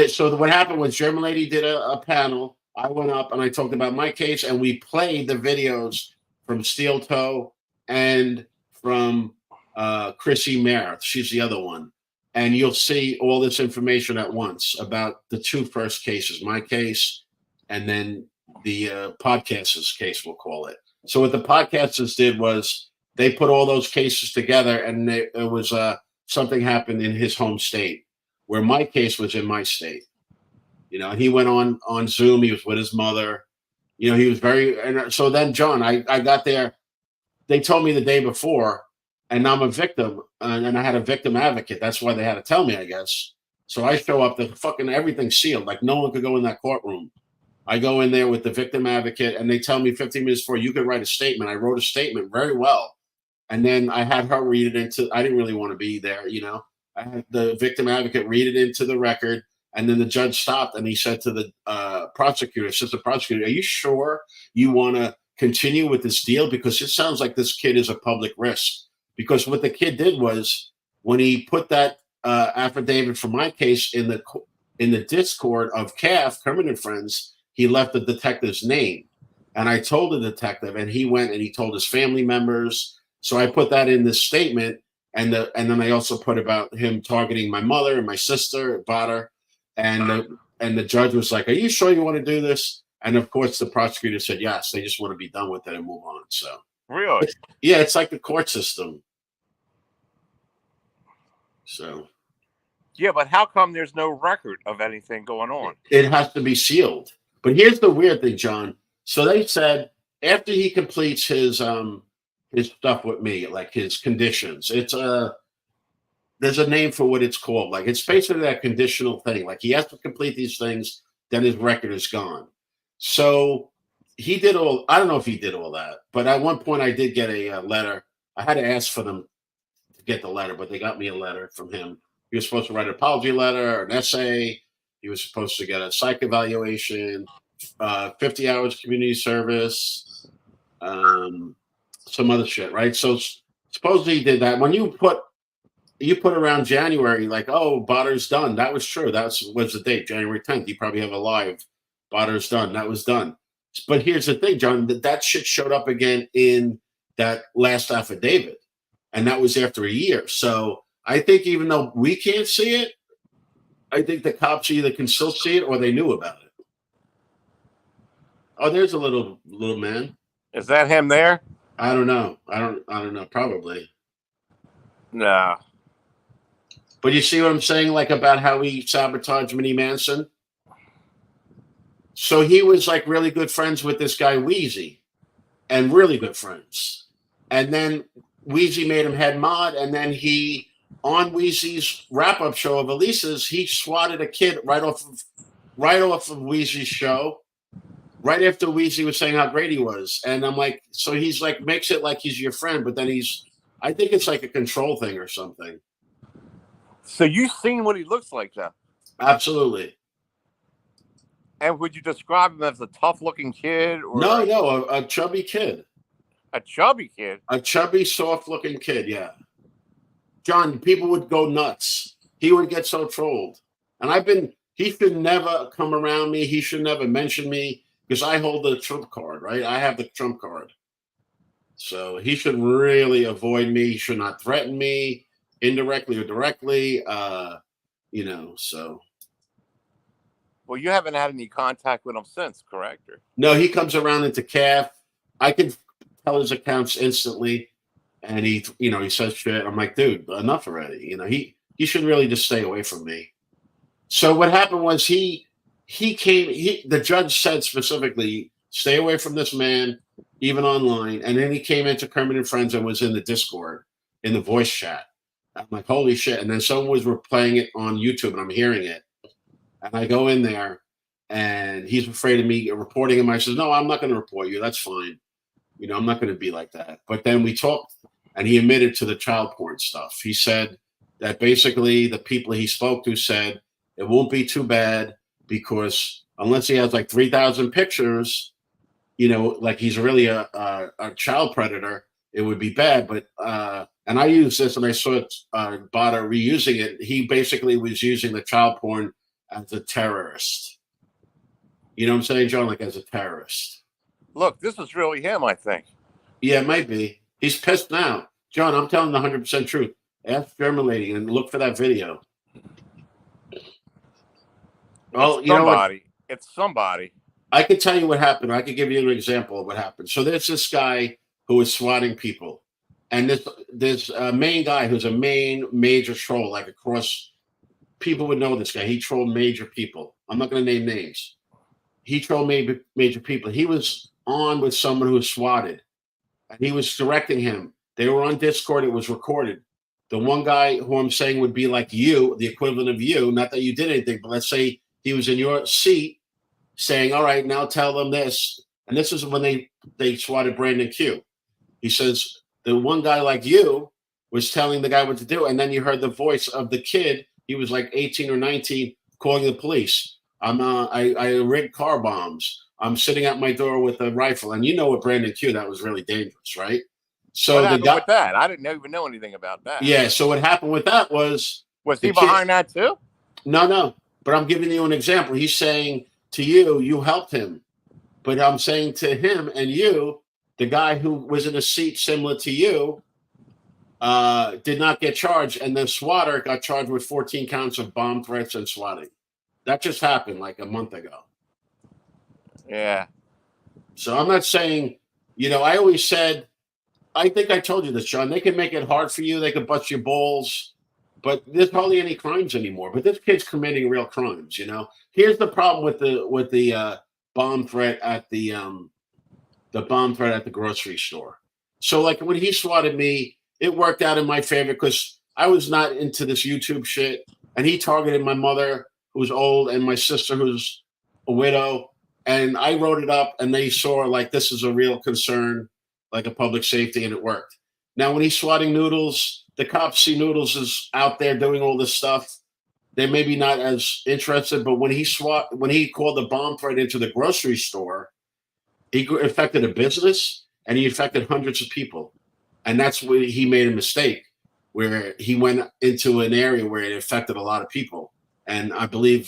So what happened was German Lady did a panel. I went up and I talked about my case, and we played the videos from Steel Toe and from Chrissy Merritt. She's the other one. And you'll see all this information at once about the two first cases, my case, and then the podcasters case, we'll call it. So what the podcasters did was they put all those cases together, and it was something happened in his home state, where my case was in my state. And he went on Zoom. He was with his mother. He was and so then, John, I got there. They told me the day before, and I'm a victim, and I had a victim advocate. That's why they had to tell me, I guess. So I show up, the fucking everything's sealed. Like no one could go in that courtroom. I go in there with the victim advocate, and they tell me 15 minutes before, you could write a statement. I wrote a statement very well. And then I had her read it I didn't really want to be there, I had the victim advocate read it into the record, and then the judge stopped and he said to the assistant prosecutor, are you sure you want to continue with this deal? Because it sounds like this kid is a public risk. Because what the kid did was, when he put that affidavit for my case in the Discord of CAF, Kermit and Friends, he left the detective's name. And I told the detective, and he went and he told his family members. So I put that in this statement, and then I also put about him targeting my mother and my sister, Botter, and the judge was like, "Are you sure you want to do this?" And of course, the prosecutor said yes. They just want to be done with it and move on. So really, it's like the court system. So yeah, but how come there's no record of anything going on? It has to be sealed. But here's the weird thing, John. So they said after he completes his stuff with me, like his conditions, there's a name for what it's called. Like it's basically that conditional thing. Like he has to complete these things, then his record is gone. So he did I don't know if he did all that, but at one point I did get a letter. I had to ask for them to get the letter, but they got me a letter from him. He was supposed to write an apology letter, an essay. He was supposed to get a psych evaluation, 50 hours community service, some other shit, right? So supposedly he did that. When you put around January, like, oh, Botter's done. That was true. That was the date, January 10th. You probably have a live. Botter's done. That was done. But here's the thing, John, that shit showed up again in that last affidavit. And that was after a year. So I think even though we can't see it, I think the cops either can still see it or they knew about it. Oh, there's a little man. Is that him there? I don't know. I don't know. Probably. No. But you see what I'm saying, like about how he sabotaged Minnie Manson. So he was like really good friends with this guy Wheezy, and really good friends. And then Wheezy made him head mod, and then he on Wheezy's wrap up show of Elisa's, he swatted a kid right off of Wheezy's show, right after Wheezy was saying how great he was. And I'm like, so he's like makes it like he's your friend, but then I think it's like a control thing or something. So you've seen what he looks like, though? Absolutely. And would you describe him as a tough-looking kid or No, a chubby kid. a chubby kid? A chubby, soft looking kid, yeah. John, people would go nuts. He would get so trolled. And he should never come around me. He should never mention me because I hold the trump card, right? I have the trump card. So he should really avoid me. He should not threaten me indirectly or directly. So. Well, you haven't had any contact with him since, correct? No, he comes around into calf. I can tell his accounts instantly. And he says shit. I'm like, dude, enough already. He should really just stay away from me. So what happened was the judge said specifically, stay away from this man, even online. And then he came into Kermit and Friends and was in the Discord, in the voice chat. I'm like, holy shit. And then someone was replaying it on YouTube and I'm hearing it. And I go in there and he's afraid of me reporting him. I says, no, I'm not going to report you. That's fine. I'm not going to be like that. But then we talked and he admitted to the child porn stuff. He said that basically the people he spoke to said it won't be too bad because unless he has like 3,000 pictures, like he's really a child predator, it would be bad. But and I used this and I saw Bada reusing it. He basically was using the child porn as a terrorist. You know what I'm saying, John? Like as a terrorist. Look, this is really him, I think. Yeah, it might be. He's pissed now. John, I'm telling the 100% truth. Ask German lady and look for that video. Well, it's somebody. It's somebody. I could tell you what happened. I could give you an example of what happened. So there's this guy who was swatting people. And this main guy who's a major troll, like across, people would know this guy. He trolled major people. I'm not going to name names. He trolled major people. He was on with someone who was swatted. And he was directing him. They were on Discord. It was recorded. The one guy who I'm saying would be like you, the equivalent of you, not that you did anything, but let's say he was in your seat saying, all right, now tell them this. And this is when they swatted Brandon Q. He says, the one guy like you was telling the guy what to do. And then you heard the voice of the kid. He was like 18 or 19 calling the police. I rigged car bombs. I'm sitting at my door with a rifle. And you know what, Brandon Q, that was really dangerous, right? So what happened with that? I didn't even know anything about that. Yeah, so what happened with that was he behind that too? No. But I'm giving you an example. He's saying to you helped him. But I'm saying to him and you, the guy who was in a seat similar to you, did not get charged. And the swatter got charged with 14 counts of bomb threats and swatting. That just happened like a month ago. Yeah. So I'm not saying, I always said, I think I told you this, John. They can make it hard for you. They can bust your balls, but there's hardly any crimes anymore. But this kid's committing real crimes. Here's the problem with the bomb threat at the bomb threat at the grocery store. So like when he swatted me, it worked out in my favor because I was not into this YouTube shit, and he targeted my mother who's old and my sister who's a widow, and I wrote it up, and they saw like this is a real concern, like a public safety, and it worked. Now, when he's swatting Noodles, the cops see Noodles is out there doing all this stuff. They're maybe not as interested, but when he called the bomb threat into the grocery store, he affected a business and he affected hundreds of people. And that's where he made a mistake, where he went into an area where it affected a lot of people. And I believe,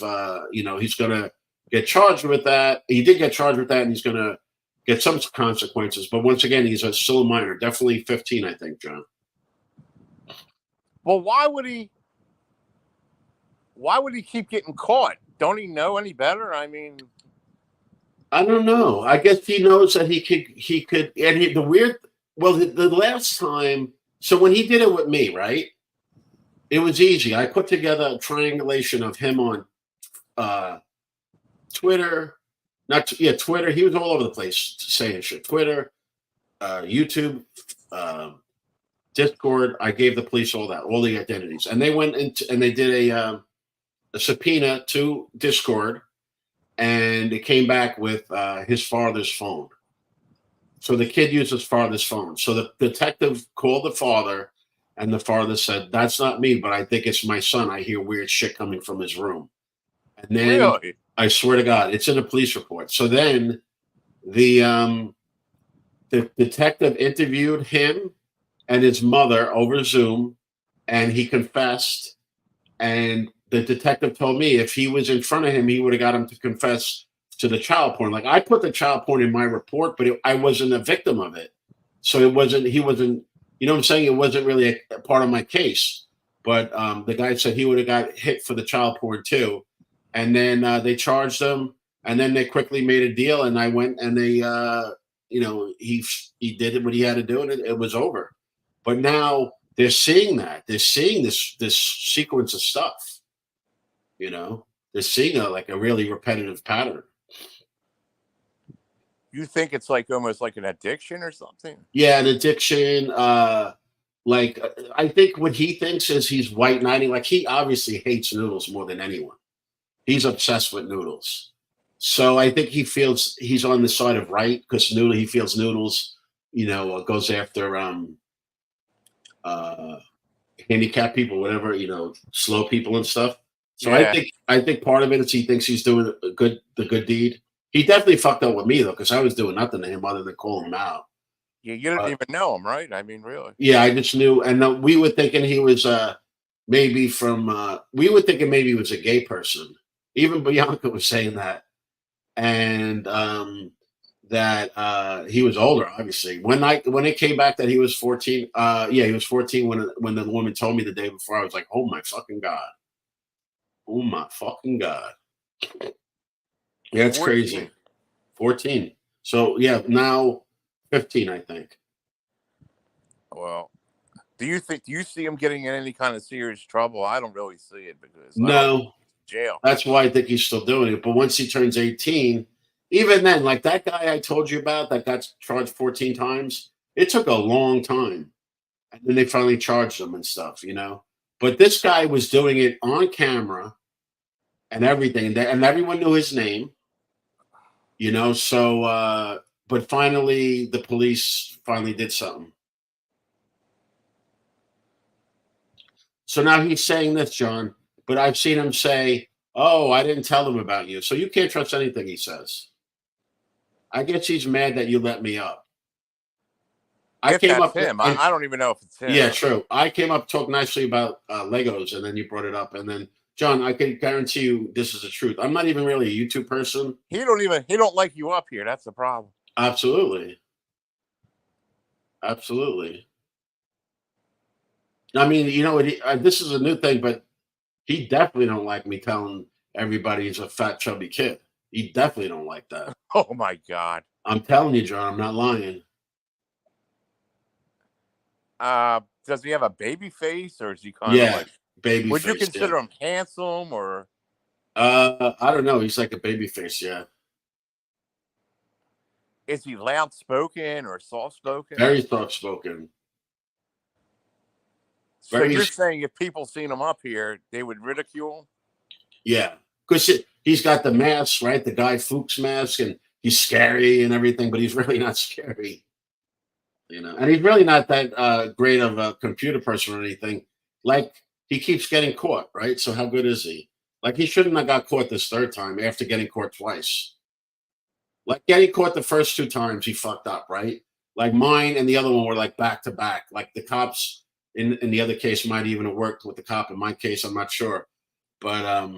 he's going to get charged with that. He did get charged with that, and he's going to get some consequences. But once again, he's still a minor, definitely 15, I think, John. Well, why would he keep getting caught? Don't he know any better? I mean, I don't know. I guess he knows that he could, and the weird. Well, the last time, so when he did it with me, right? It was easy. I put together a triangulation of him on uh, Twitter, not yeah, Twitter. He was all over the place saying shit. Twitter, YouTube, uh, Discord. I gave the police all that, all the identities, and they went into and they did a subpoena to Discord, and it came back with his father's phone. So the kid used his father's phone. So the detective called the father, and the father said, "That's not me, but I think it's my son. I hear weird shit coming from his room." And then Really? I swear to God, it's in a police report. So then the um, the detective interviewed him and his mother over Zoom, and he confessed. And the detective told me if he was in front of him, he would have got him to confess to the child porn. Like I put the child porn in my report, but I wasn't a victim of it, so it wasn't. He wasn't. You know what I'm saying? It wasn't really a part of my case. But the guy said he would have got hit for the child porn too, and then they charged him, and then they quickly made a deal, and I went and they, he did what he had to do, and it was over. But now they're seeing that they're seeing this sequence of stuff. They're seeing like a really repetitive pattern. You think it's like almost like an addiction or something? Yeah, an addiction. I think what he thinks is he's white knighting. Like he obviously hates noodles more than anyone. He's obsessed with noodles. So I think he feels he's on the side of right because he feels noodles, goes after uh handicapped people, whatever, slow people and stuff. So I Yeah. think I think part of it is he thinks he's doing the good deed. He definitely fucked up with me though, because I was doing nothing to him other than calling him out. Yeah, you didn't But even know him, right? I mean, really. yeah, I just knew, and we were thinking he was maybe from. We were thinking maybe he was a gay person. Even Bianca was saying that, and that he was older. Obviously, when it came back that he was 14. Yeah, he was 14 when the woman told me the day before. I was like, oh my fucking god, oh my fucking god. Yeah, it's 14. crazy. 14. So yeah, now 15, I think. Well, do you see him getting in any kind of serious trouble? I don't really see it because I don't No, jail. that's why I think he's still doing it. But once he turns 18, even then, like that guy I told you about that got charged 14 times, it took a long time. And then they finally charged him and stuff. But this guy was doing it on camera and everything, and everyone knew his name. So, but finally, the police finally did something. So now he's saying this, John, but I've seen him say, "Oh, I didn't tell him about you." So you can't trust anything he says. I guess he's mad that you let me up. I If came that's up him, and I don't even know if it's him. yeah, true. I came up talk nicely about Legos, and then you brought it up, and then John, I can guarantee you this is the truth. I'm not even really a YouTube person. He don't like you up here. That's the problem. Absolutely, absolutely. I mean, this is a new thing, but he definitely don't like me telling everybody he's a fat, chubby kid. He definitely don't like that. Oh my god. I'm telling you, John. I'm not lying. Does he have a baby face, or is he kind of Yeah, like? baby Would you face. Yeah. consider him handsome, or I don't know. He's like a baby face. Yeah, is he loud spoken or soft spoken? very soft spoken. So Very you're saying if people seen him up here, they would ridicule him? Yeah, because he's got the mask, right? The Guy Fawkes mask, and he's scary and everything, but he's really not scary. And he's really not that great of a computer person or anything. Like he keeps getting caught, right? So how good is he? Like he shouldn't have got caught this third time after getting caught twice. Like getting caught the first two times, he fucked up, right? Like mine and the other one were like back to back. Like the cops in the other case might even have worked with the cop. In my case, I'm not sure, but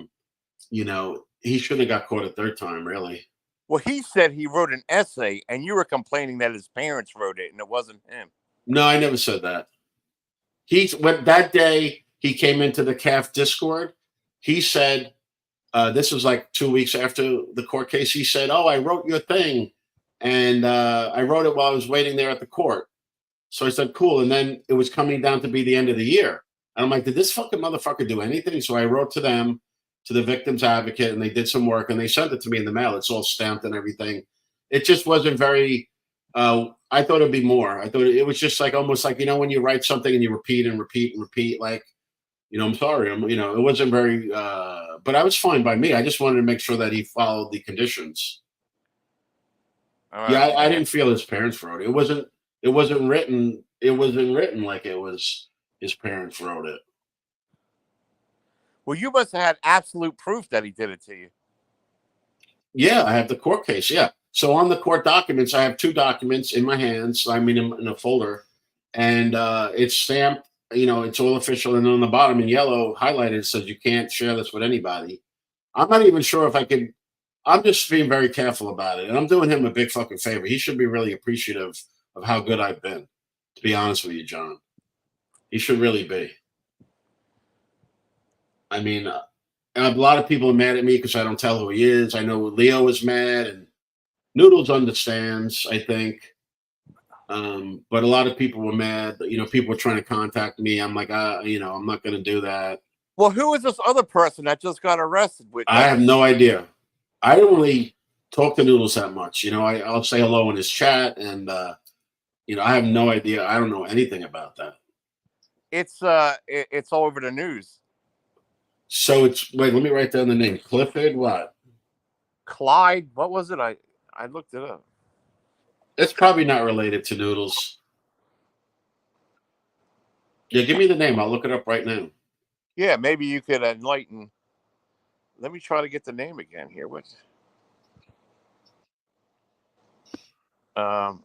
he shouldn't have got caught a third time, really. Well, he said he wrote an essay, and you were complaining that his parents wrote it, and it wasn't him. No, I never said that. When that day he came into the CAF Discord, he said This was like 2 weeks after the court case. He said, "Oh, I wrote your thing, and I wrote it while I was waiting there at the court." So I said, "Cool." And then it was coming down to be the end of the year, and I'm like, "Did this fucking motherfucker do anything?" So I wrote to them, to the victim's advocate, and they did some work, and they sent it to me in the mail. It's all stamped and everything. It just wasn't very. I thought it'd be more. I thought it was just like almost like when you write something and you repeat and repeat and repeat, like I'm sorry. It wasn't very, but I was fine by me. I just wanted to make sure that he followed the conditions. Yeah, I didn't feel his parents wrote it. It wasn't written. It wasn't written like it was his parents wrote it. Well, you must have had absolute proof that he did it to you. Yeah, I have the court case. Yeah. So on the court documents, I have 2 documents in my hands. I mean, in a folder, and it's stamped. It's all official, and on the bottom in yellow highlighted it says you can't share this with anybody. I'm not even sure if I could. I'm just being very careful about it, and I'm doing him a big fucking favor. He should be really appreciative of how good I've been. To be honest with you, John, he should really be. I mean, a lot of people are mad at me because I don't tell who he is. I know Leo is mad, and Noodles understands, I think. But a lot of people were mad. People were trying to contact me. I'm like, I'm not going to do that. Well, who is this other person that just got arrested with? I have no idea. I don't really talk to Noodles that much. I'll say hello in his chat, and I have no idea. I don't know anything about that. It's all over the news. So wait, let me write down the name. Clifford what? Clyde, what was it? I looked it up. It's probably not related to Noodles. Yeah, give me the name. I'll look it up right now. Yeah, maybe you could enlighten. Let me try to get the name again here. What? Um,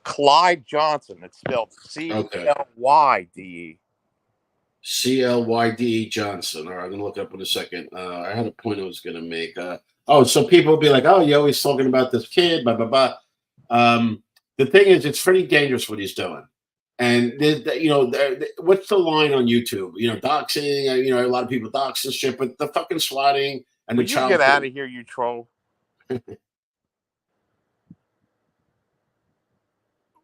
Clyde Johnson. It's spelled Clyde. Clyde Johnson. All right, I'm gonna look it up in a second. I had a point I was gonna make. So people will be like, "Oh, you're always talking about this kid." Blah blah blah. The thing is, it's pretty dangerous what he's doing. And what's the line on YouTube? Doxing. A lot of people dox and shit, but the fucking swatting and Will the you child. get out of here, you troll?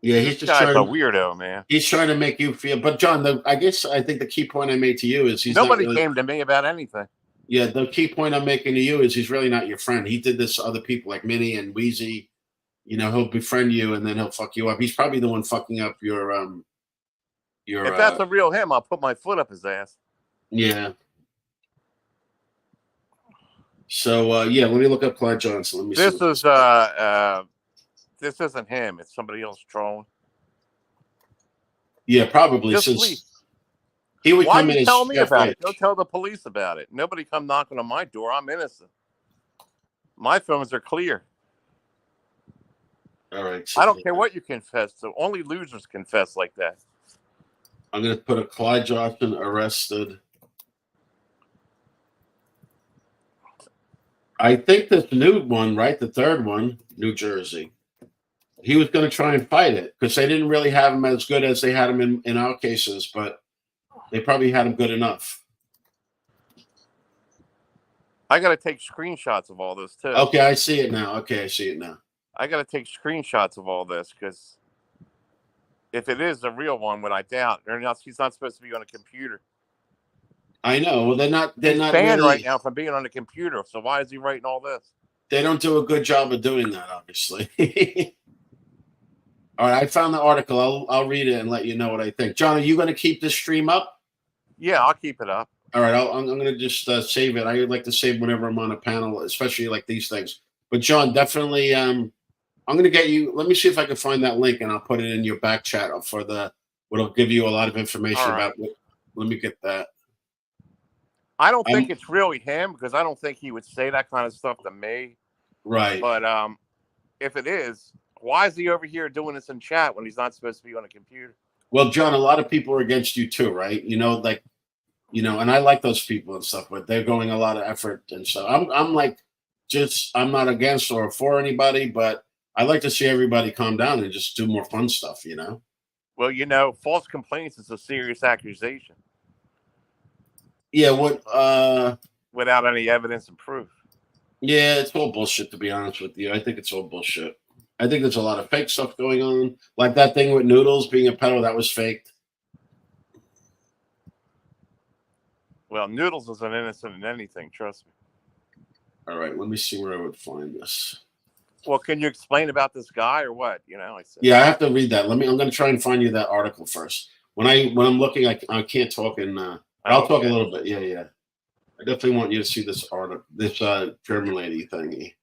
Yeah, This he's just guy's trying. a weirdo, man. He's trying to make you feel. But John, I think the key point I made to you is Nobody came to me about anything. Yeah, the key point I'm making to you is he's really not your friend. He did this to other people like Minnie and Wheezy. He'll befriend you and then he'll fuck you up. He's probably the one fucking up your. If that's a real him, I'll put my foot up his ass. Yeah. So yeah, let me look up Clyde Johnson. Let me This see. This isn't him. It's somebody else trolling. Yeah, probably. Just Since leave. he would Why come in you as tell me Chef about Rich. it? Go tell the police about it. Nobody come knocking on my door. I'm innocent. My films are clear. All right. So I don't care what you confess to. Only losers confess like that. I'm going to put a Clyde Johnson arrested. I think this new one, right? The third one, New Jersey. He was going to try and fight it because they didn't really have him as good as they had him in our cases, but they probably had him good enough. I got to take screenshots of all this too. Okay, I see it now. I got to take screenshots of all this because if it is the real one, what I doubt, he's not supposed to be on a computer. I know. Well, they're not banned really, right now from being on a computer. So why is he writing all this? They don't do a good job of doing that, obviously. All right, I found the article. I'll read it and let you know what I think. John, are you going to keep this stream up? Yeah, I'll keep it up. All right, I'm going to just save it. I like to save whenever I'm on a panel, especially like these things. But John, definitely, I'm going to get you. Let me see if I can find that link, and I'll put it in your back chat for what'll give you a lot of information about. Let me get that. I don't think it's really him because I don't think he would say that kind of stuff to me. Right. But if it is, why is he over here doing this in chat when he's not supposed to be on a computer? Well, John, a lot of people are against you too, right? Like and I like those people and stuff, but they're going a lot of effort and stuff. I'm like, just I'm not against or for anybody, but I like to see everybody calm down and just do more fun stuff. Well, false complaints is a serious accusation Yeah, what without any evidence and proof. yeah, it's all bullshit to be honest with you. I think it's all bullshit. I think there's a lot of fake stuff going on. Like that thing with Noodles being a pedo, that was faked. Well, Noodles isn't innocent in anything, trust me. All right, let me see where I would find this. Well, can you explain about this guy or what? I said. Yeah, I have to read that. I'm going to try and find you that article first. When I'm looking, I can't talk and I'll talk a little bit. Yeah, yeah. I definitely want you to see this article, this German lady thingy.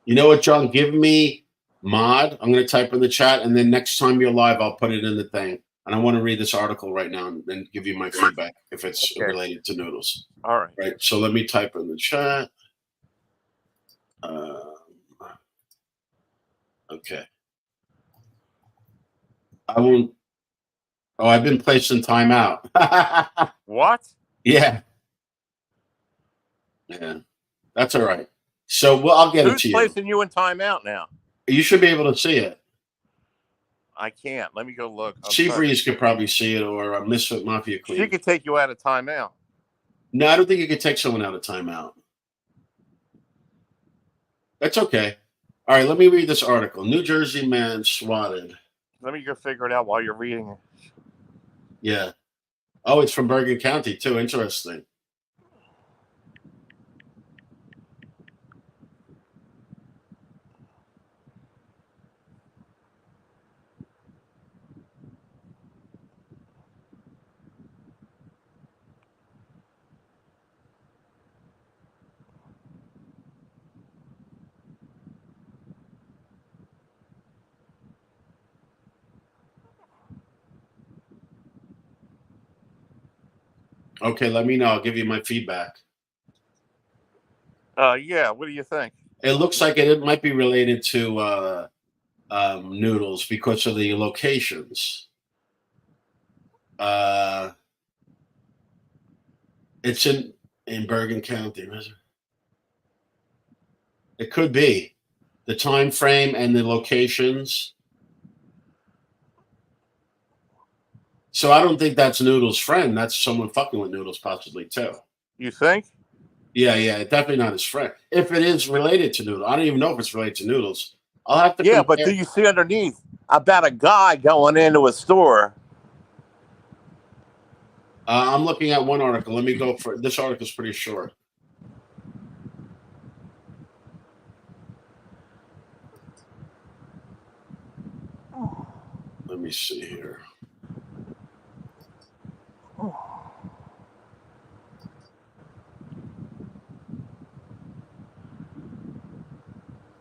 You know what, John? Give me mod. I'm going to type in the chat, and then next time you're live, I'll put it in the thing. And I want to read this article right now and then give you my feedback if it's related to Noodles. All right. Right. So let me type in the chat. Okay. I won't. Oh, I've been placed in timeout. What? Yeah. Yeah. That's all right. So I'll get it to you. Who's placing you in timeout now? You should be able to see it. I can't. Let me go look. Seabreeze could probably see it, or Misfit Mafia Queen. She could take you out of timeout. No, I don't think you could take someone out of timeout. That's okay. All right, let me read this article. New Jersey man swatted. Let me go figure it out while you're reading it. Yeah. Oh, it's from Bergen County, too. Interesting. Okay, let me know. I'll give you my feedback. Yeah. What do you think? It looks like it might be related to Noodles because of the locations. It's in Bergen County. It could be the time frame and the locations. So I don't think that's Noodles' friend. That's someone fucking with Noodles, possibly too. You think? Yeah, definitely not his friend. If it is related to Noodles, I don't even know if it's related to Noodles. I'll have to. Yeah, compare. But do you see underneath about a guy going into a store? I'm looking at one article. Let me go for this article. Is pretty short. Let me see here.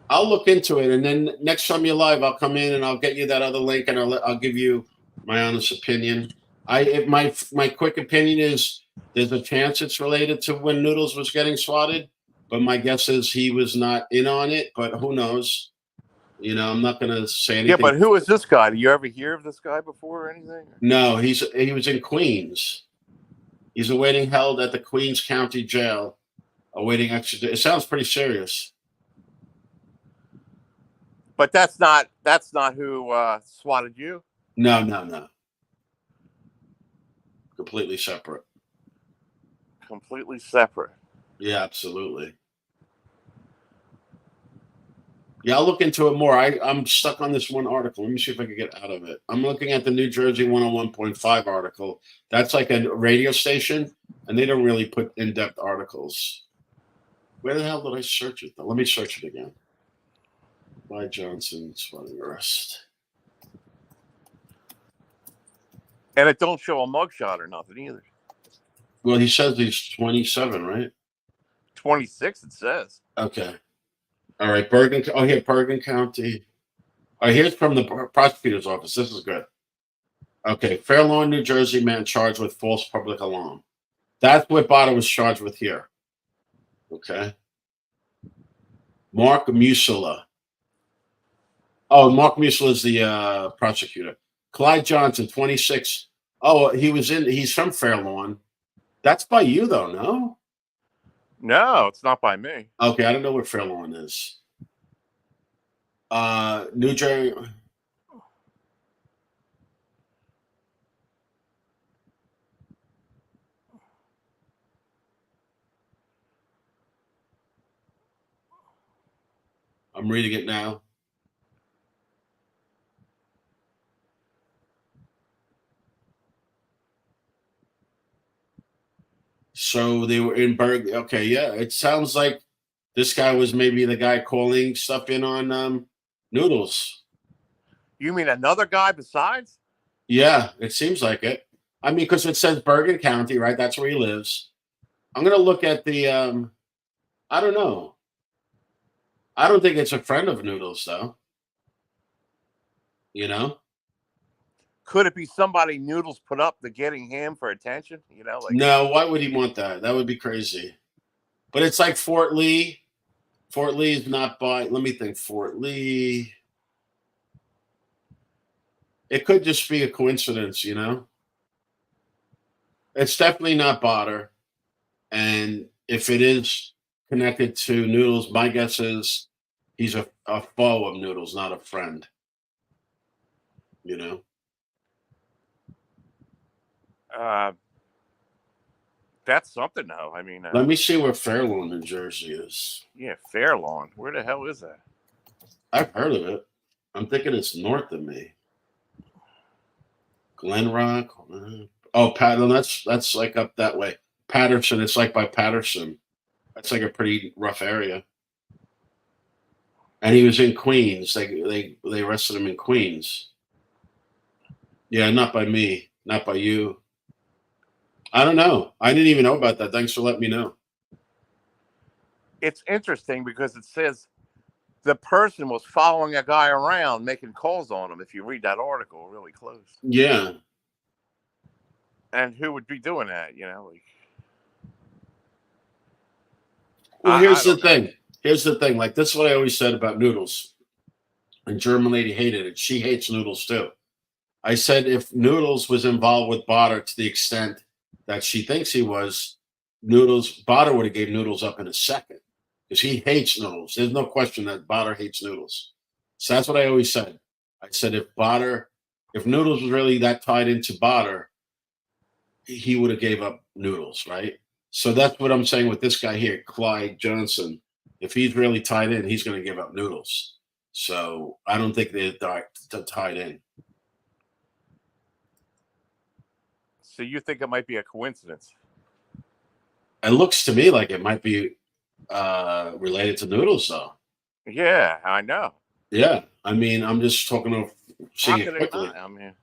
I'll look into it, and then next time you're live, I'll come in and I'll get you that other link, and I'll give you my honest opinion. My quick opinion is there's a chance it's related to when Noodles was getting swatted, but my guess is he was not in on it. But who knows? I'm not going to say anything. Yeah, but who is this guy? Do you ever hear of this guy before or anything? No, he was in Queens. He's awaiting held at the Queens County Jail, awaiting extradition. It sounds pretty serious. But that's not who swatted you. No. Completely separate. Completely separate. Yeah, absolutely. Yeah, I'll look into it more. I'm stuck on this one article. Let me see if I can get out of it. I'm looking at the New Jersey 101.5 article. That's like a radio station, and they don't really put in-depth articles. Where the hell did I search it, though? Let me search it again. By Johnson, swatting arrest. And it don't show a mugshot or nothing either. Well, he says he's 27, right? 26, it says. Okay. All right, Bergen. Oh, here, Bergen County. All right, here's from the prosecutor's office. This is good. Okay, Fair Lawn, New Jersey man charged with false public alarm. That's what Bada was charged with here. Okay. Mark Musula. Oh, Mark Musula is the prosecutor. Clyde Johnson, 26. Oh, he's from Fair Lawn. That's by you, though, no? No, it's not by me. Okay, I don't know where Fair Lawn is. New Jersey. I'm reading it now. So they were in Berg. Okay, yeah. It sounds like this guy was maybe the guy calling stuff in on Noodles. You mean another guy besides? Yeah, it seems like it. I mean, because it says Bergen County, right? That's where he lives. I'm gonna look at the. I don't know. I don't think it's a friend of Noodles, though. You know? Could it be somebody Noodles put up to getting him for attention? You know, like No, why would he want that? That would be crazy. But it's like Fort Lee. Fort Lee is not by. Let me think. Fort Lee. It could just be a coincidence, you know? It's definitely not Botter. And if it is connected to Noodles, my guess is he's a foe of Noodles, not a friend. You know? uh, that's something, though. I mean, Let me see where Fairlawn, New Jersey is. yeah, Fair Lawn. Where the hell is that? I've heard of it. I'm thinking it's north of me. Glen Rock. Oh, no, that's like up that way. Patterson. It's like by Patterson. That's like a pretty rough area. And he was in Queens. They arrested him in Queens. Yeah, not by me, not by you. I don't know. I didn't even know about that. Thanks for letting me know. It's interesting because it says the person was following a guy around making calls on him. If you read that article really close, Yeah. and who would be doing that? You know, like Well, I here's the don't know. thing. Here's the thing. Like, this is what I always said about Noodles. And German lady hated it. She hates Noodles too. I said if Noodles was involved with Botter to the extent that she thinks he was, Botter would have gave Noodles up in a second because he hates Noodles. There's no question that Botter hates Noodles. So that's what I always said. I said if Noodles was really that tied into Botter, he would have gave up Noodles, right? So that's what I'm saying with this guy here, Clyde Johnson. If he's really tied in, he's going to give up Noodles. So I don't think they're tied in. So you think it might be a coincidence? It looks to me like it might be related to Noodles, though. Yeah, I know. Yeah, I mean, I'm just talking of How seeing could it it quickly. not? I mean,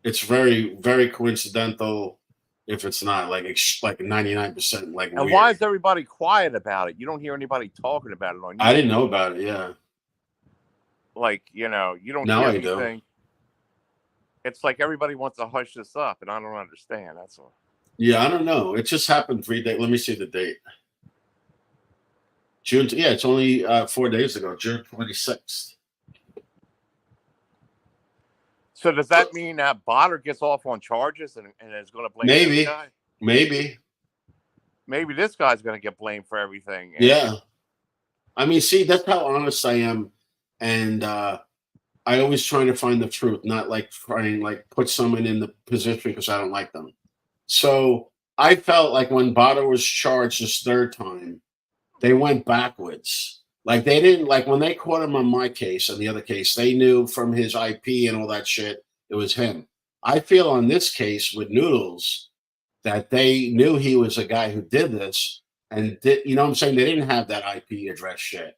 It's very, very coincidental. If it's not like 99%, like and why weird. is everybody quiet about it? You don't hear anybody talking about it on I didn't YouTube. know about it. Yeah, Like, you know, you don't now hear I do. anything. It's like everybody wants to hush this up, and I don't understand. That's all. Yeah, I don't know. It just happened 3 days. Let me see the date. June. Yeah, it's only 4 days ago. June 26th. So does that mean that Botter gets off on charges and is going to blame this Maybe, guy? maybe. Maybe this guy's going to get blamed for everything. And Yeah. I mean, see, that's how honest I am, and I always try to find the truth, not like trying like put someone in the position because I don't like them. So I felt like when Bada was charged this third time, they went backwards. Like they didn't like when they caught him on my case and the other case, they knew from his IP and all that shit, it was him. I feel on this case with Noodles that they knew he was a guy who did this and did, you know what I'm saying? They didn't have that IP address shit.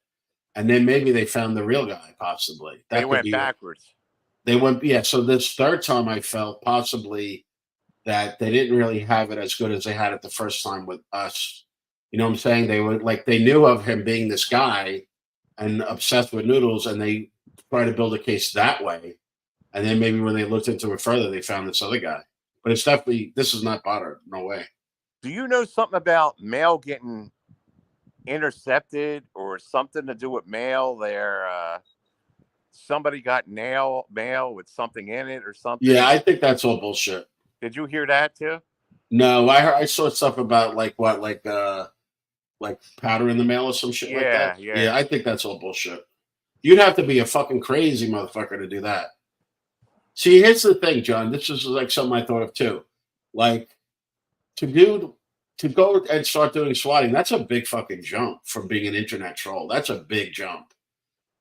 And then maybe they found the real guy, possibly. they That could went be what backwards. they went. Yeah. So this third time, I felt possibly that they didn't really have it as good as they had it the first time with us. You know what I'm saying? They were like they knew of him being this guy and obsessed with Noodles, and they tried to build a case that way. And then maybe when they looked into it further, they found this other guy. But it's definitely this is not Potter. No way. Do you know something about mail getting intercepted or something to do with mail? Somebody got mail with something in it or Yeah, something. I think that's all bullshit. Did you hear that too? No, I saw stuff about like powder in the mail or some shit like that. Yeah, yeah. Yeah, I think that's all bullshit. You'd have to be a fucking crazy motherfucker to do that. See, here's the thing, John. This is like something I thought of too. Like to do to go and start doing swatting, that's a big fucking jump from being an internet troll. That's a big jump.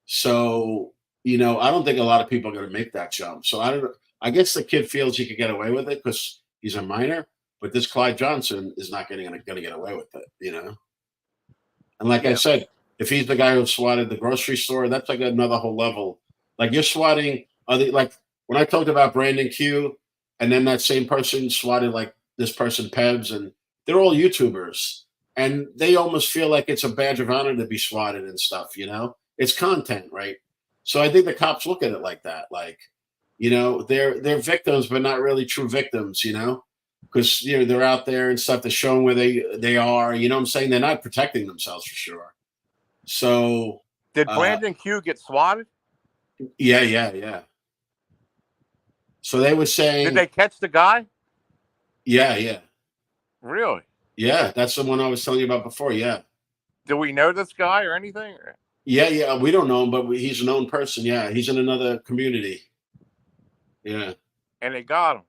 So, I don't think a lot of people are going to make that jump. So I don't. I guess the kid feels he could get away with it because he's a minor, but this Clyde Johnson is not going to get away with it. And like I Yeah. said, if he's the guy who swatted the grocery store, that's like another whole level. Like you're swatting, like when I talked about Brandon Q, and then that same person swatted like this person Pebs, and they're all YouTubers, and they almost feel like it's a badge of honor to be swatted and stuff. It's content, right? So I think the cops look at it like that, like they're victims, but not really true victims. Because they're out there and stuff. They're showing where they are. You know what I'm saying? They're not protecting themselves for sure. So Did Brandon Q get swatted? yeah, yeah, yeah. So they were saying, Did they catch the guy? yeah, yeah, Really? yeah. That's the one I was telling you about before. Yeah, Do we know this guy or anything? yeah, yeah. We don't know him, but he's a known person. Yeah, he's in another community. Yeah. And they got him.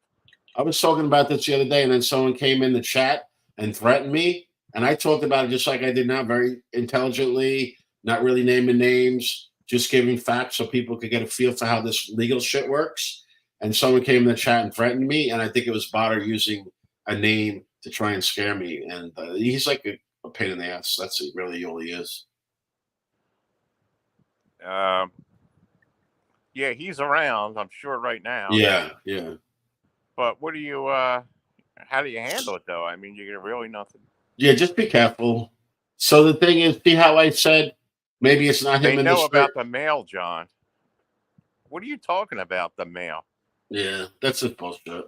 I was talking about this the other day, and then someone came in the chat and threatened me. And I talked about it just like I did now, very intelligently, not really naming names, just giving facts so people could get a feel for how this legal shit works. And someone came in the chat and threatened me, and I think it was Botter using a name to try and scare me. And he's like a pain in the ass. That's really all he is. Yeah, he's around, I'm sure, right now. Yeah, yeah. But what do you? How do you handle it though? I mean, you get really nothing. Yeah, just be careful. So the thing is, see how I said maybe it's not him They in know the about the mail, John. What are you talking about? The mail? Yeah, that's just bullshit.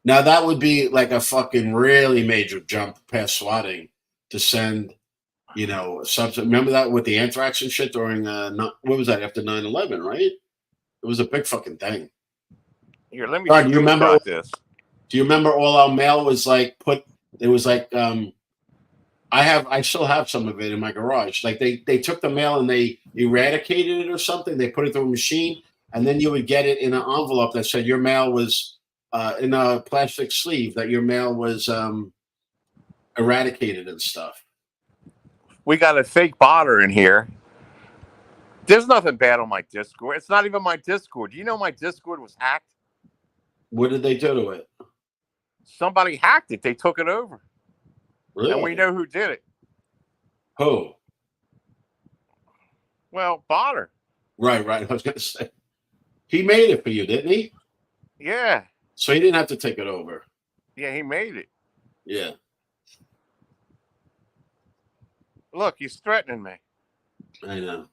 Now that would be like a fucking really major jump past swatting to send, substance. Remember that with the anthrax and shit during what was that after 9/11, right? It was a big fucking thing. Here, let me God, do you remember this. Do you remember all our mail was like put? It was like I still have some of it in my garage. Like they took the mail and they eradicated it or something. They put it through a machine, and then you would get it in an envelope that said your mail was in a plastic sleeve, that your mail was eradicated and stuff. We got a fake botter in here. There's nothing bad on my Discord. It's not even my Discord. Do you know my Discord was hacked? What did they do to it? Somebody hacked it. They took it over. Really? And we know who did it. Who? Well, Botter. Right. I was going to say. He made it for you, didn't he? Yeah. So he didn't have to take it over. Yeah, he made it. Yeah. Look, he's threatening me. I know.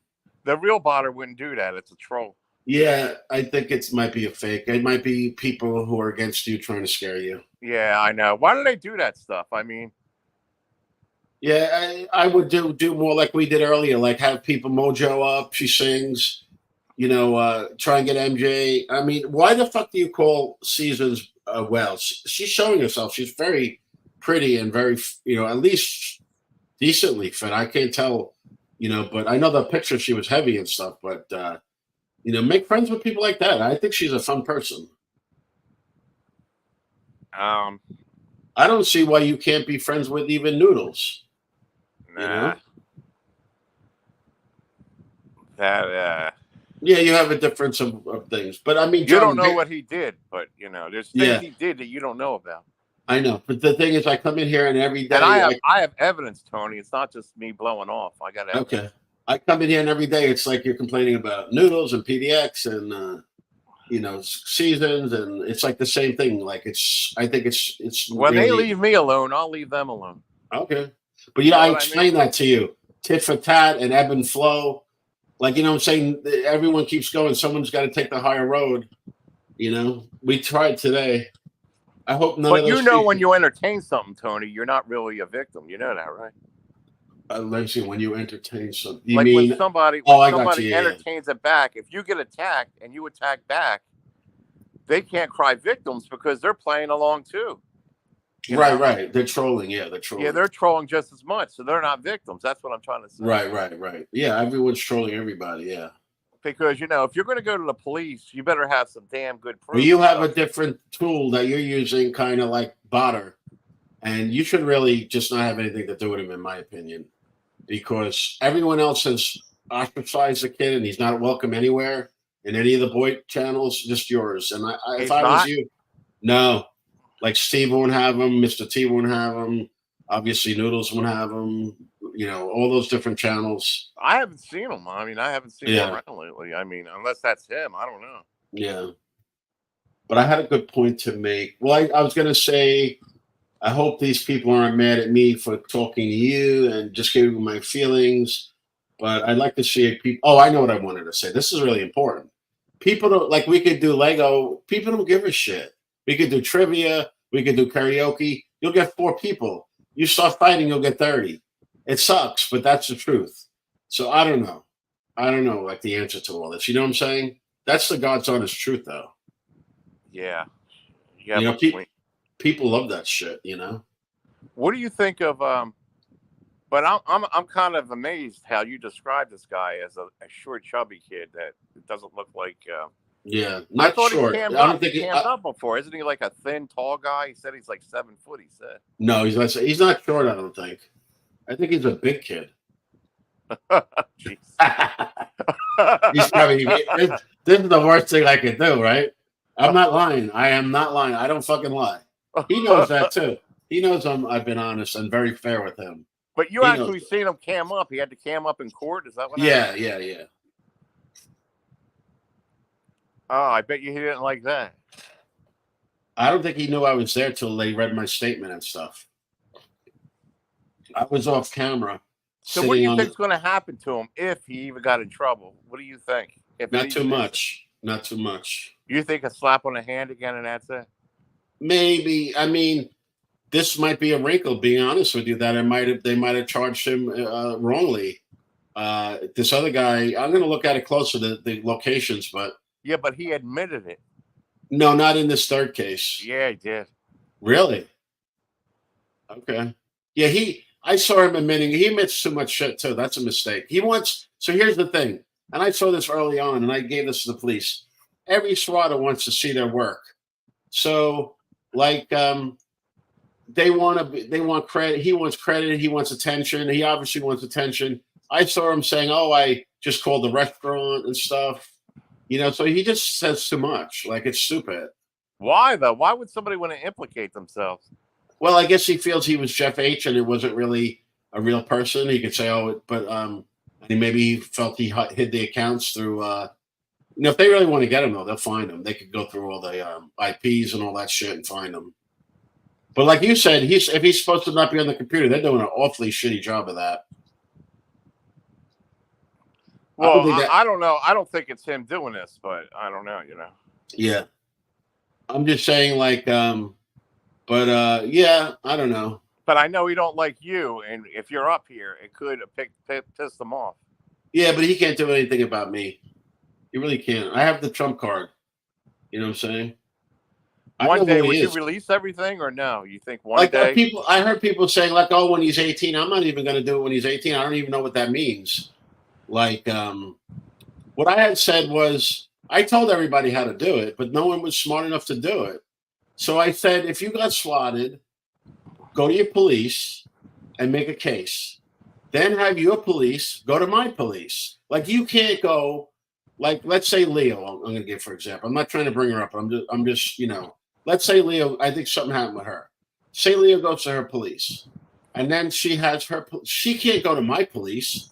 The real Botter wouldn't do that. It's a troll. Yeah, I think it might be a fake. It might be people who are against you trying to scare you. Yeah, I know. Why do they do that stuff? I mean, yeah, I would do more like we did earlier, like have people mojo up. She sings, try and get MJ. I mean, why the fuck do you call Seasons Wells? She's showing herself. She's very pretty and very, at least decently fit. I can't tell, but I know the picture she was heavy and stuff, but make friends with people like that. I think she's a fun person. I don't see why you can't be friends with even Noodles. Nah. That yeah, you have a difference of things, but I mean, John, you don't know what he did, but there's things he did that you don't know about. I know, but the thing is, I come in here and every day, and I have evidence, Tony. It's not just me blowing off. I got evidence. Okay. I come in here and every day it's like you're complaining about Noodles and PDX and Seasons, and it's like the same thing. Like I think it's when really, they leave me alone, I'll leave them alone. Okay, but I explained that to you. Tit for tat and ebb and flow. Like what I'm saying, everyone keeps going. Someone's got to take the higher road. We tried today. I hope none of But those when people. you entertain something, Tony, you're not really a victim. You know that, right? Let's see. When you entertain something, you Like mean? when Oh, I got you. somebody Yeah, entertains it back, if you get attacked and you attack back, they can't cry victims because they're playing along too. yeah. You Right, know? right. They're trolling. Yeah, they're Yeah, trolling. they're trolling just as much, so they're not victims. That's what I'm trying to say. Right, right, right. Yeah, everyone's trolling everybody. Yeah. Because if you're going to go to the police, you better have some damn good Well, proof you and have a stuff. different tool that you're using, kind of like Botter, and you should really just not have anything to do with him, in my opinion, because everyone else has ostracized the kid, and he's not welcome anywhere in any of the boy channels. Just yours. And if He's I was not. you, no, like Steve won't have him, Mister T won't have him, obviously Noodles won't have him. All those different channels. I haven't seen him. I mean, I haven't seen him Yeah, around lately. I mean, unless that's him, I don't know. yeah. But I had a good point to make. Well, I was going to say, I hope these people aren't mad at me for talking to you and just giving you my feelings. But I'd like to see people. Oh, I know what I wanted to say. This is really important. People don't like. We could do Lego. People don't give a shit. We could do trivia. We could do karaoke. You'll get 4 people. You start fighting, you'll get 30. It sucks, but that's the truth. So I don't know. I don't know, like the answer to all this. You know what I'm saying? That's the God's honest truth, though. Yeah, you You have know, a point. people love that shit. You know. What do you think of? But I'm kind of amazed how you describe this guy as a short, chubby kid that doesn't look like. Yeah, I not thought he short. I cammed don't up. He think. cammed up before, isn't he? Like a thin, tall guy. He said he's like 7 foot. He said. No, he's not short. I don't think. I think he's a big kid. Jeez. He's probably. This is the worst thing I could do, right? I'm not lying. I am not lying. I don't fucking lie. He knows that too. He knows I've been honest and very fair with him. But you He knows actually it. seen him cam up. He had to cam up in court. Is that what happened? Yeah, yeah, yeah. Oh, I bet you he didn't like that. I don't think he knew I was there till they read my statement and stuff. I was off camera, So what do sitting you on think's the. going to happen to him if he even got in trouble? What do you think? If it Not too even is, much. Not too much. you think a slap on the hand again and that's it? Maybe. I mean, this might be a wrinkle. Being honest with you, that they might have charged him wrongly. This other guy, I'm going to look at it closer, the locations, but Yeah, but he admitted it. no, not in this third case. Yeah, he did. Really? Okay. Yeah, I saw him admitting he admits too much shit too. That's a mistake. He wants. So here's the thing, and I saw this early on, and I gave this to the police. Every swatter wants to see their work. So, like, they want credit. He wants credit. He wants attention. He obviously wants attention. I saw him saying, "Oh, I just called the restaurant and stuff." So he just says too much. Like, it's stupid. Why though? Why would somebody want to implicate themselves? Well, I guess he feels he was Jeff H. and it wasn't really a real person. He could say, "Oh," but maybe he felt he hid the accounts through. If they really want to get him, though, they'll find him. They could go through all the IPs and all that shit and find him. But like you said, if he's supposed to not be on the computer, they're doing an awfully shitty job of that. Well, I don't know. I don't think it's him doing this, but I don't know. Yeah, I'm just saying, like, but yeah, I don't know. But I know he don't like you, and if you're up here, it could piss them off. Yeah, but he can't do anything about me. He really can't. I have the trump card. You know what I'm saying? One day, would you release everything or no? You think one day? I heard people saying, like, "Oh, when he's 18." I'm not even going to do it when he's 18. I don't even know what that means. Like, what I had said was, I told everybody how to do it, but no one was smart enough to do it. So I said, if you got swatted, go to your police and make a case. Then have your police go to my police. Like, you can't go, like, let's say Leo, I'm going to give, for example. I'm not trying to bring her up. I'm just, let's say Leo, I think something happened with her. Say Leo goes to her police. And then she can't go to my police.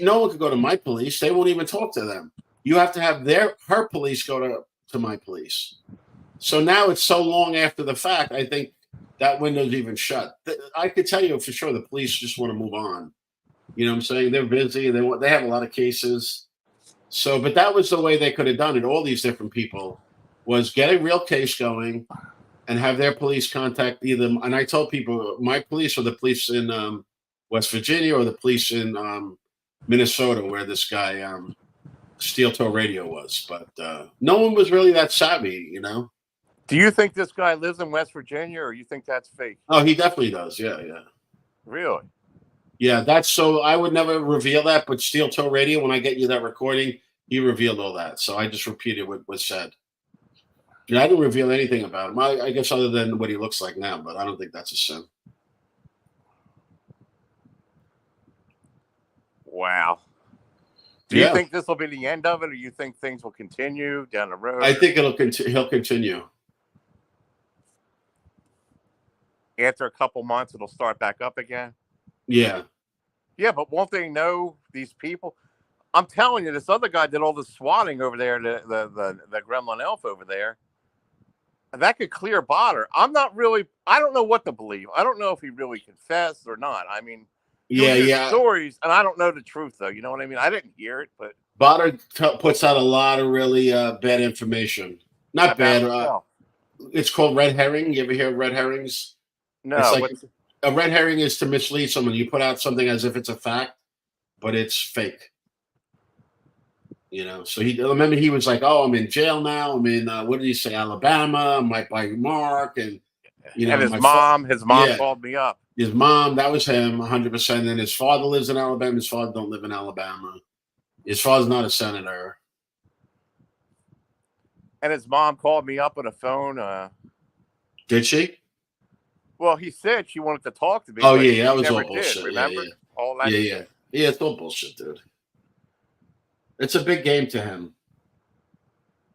No one could go to my police. They won't even talk to them. You have to have her police go to my police. So now it's so long after the fact, I think that window's even shut. I could tell you for sure the police just want to move on. You know what I'm saying? They're busy. They have a lot of cases. So, but that was the way they could have done it. All these different people was get a real case going and have their police contact either. And I told people my police or the police in West Virginia or the police in Minnesota, where this guy Steel Toe Radio was, but no one was really that savvy, you know. Do you think this guy lives in West Virginia, or you think that's fake? Oh, he definitely does. Yeah, yeah. Really? Yeah, that's so. I would never reveal that, but Steel Toe Radio, when I get you that recording, he revealed all that. So I just repeated what was said. Yeah, I didn't reveal anything about him. I guess other than what he looks like now, but I don't think that's a sin. Wow. Do you think this will be the end of it, or you think things will continue down the road? I think he'll continue. After a couple months, it'll start back up again. Yeah. Yeah, but won't they know these people? I'm telling you, this other guy did all the swatting over there, the gremlin elf over there. And that could clear Botter. I don't know what to believe. I don't know if he really confessed or not. I mean, stories, and I don't know the truth, though. You know what I mean? I didn't hear it, but Botter puts out a lot of really bad information. Not bad. It's called red herring. You ever hear of red herrings? No. A red herring is to mislead someone. You put out something as if it's a fact, but it's fake. You know, so he was like, "Oh, I'm in jail now. I'm in what did he say? Alabama. I might buy Mark." And you know, and his mom called me up. His mom, that was him, 100%. And his father lives in Alabama. His father don't live in Alabama. His father's not a senator. And his mom called me up on the phone. Did she? Well, he said she wanted to talk to me. Oh yeah, that was all bullshit. Remember all that? Yeah. It's all bullshit, dude. It's a big game to him.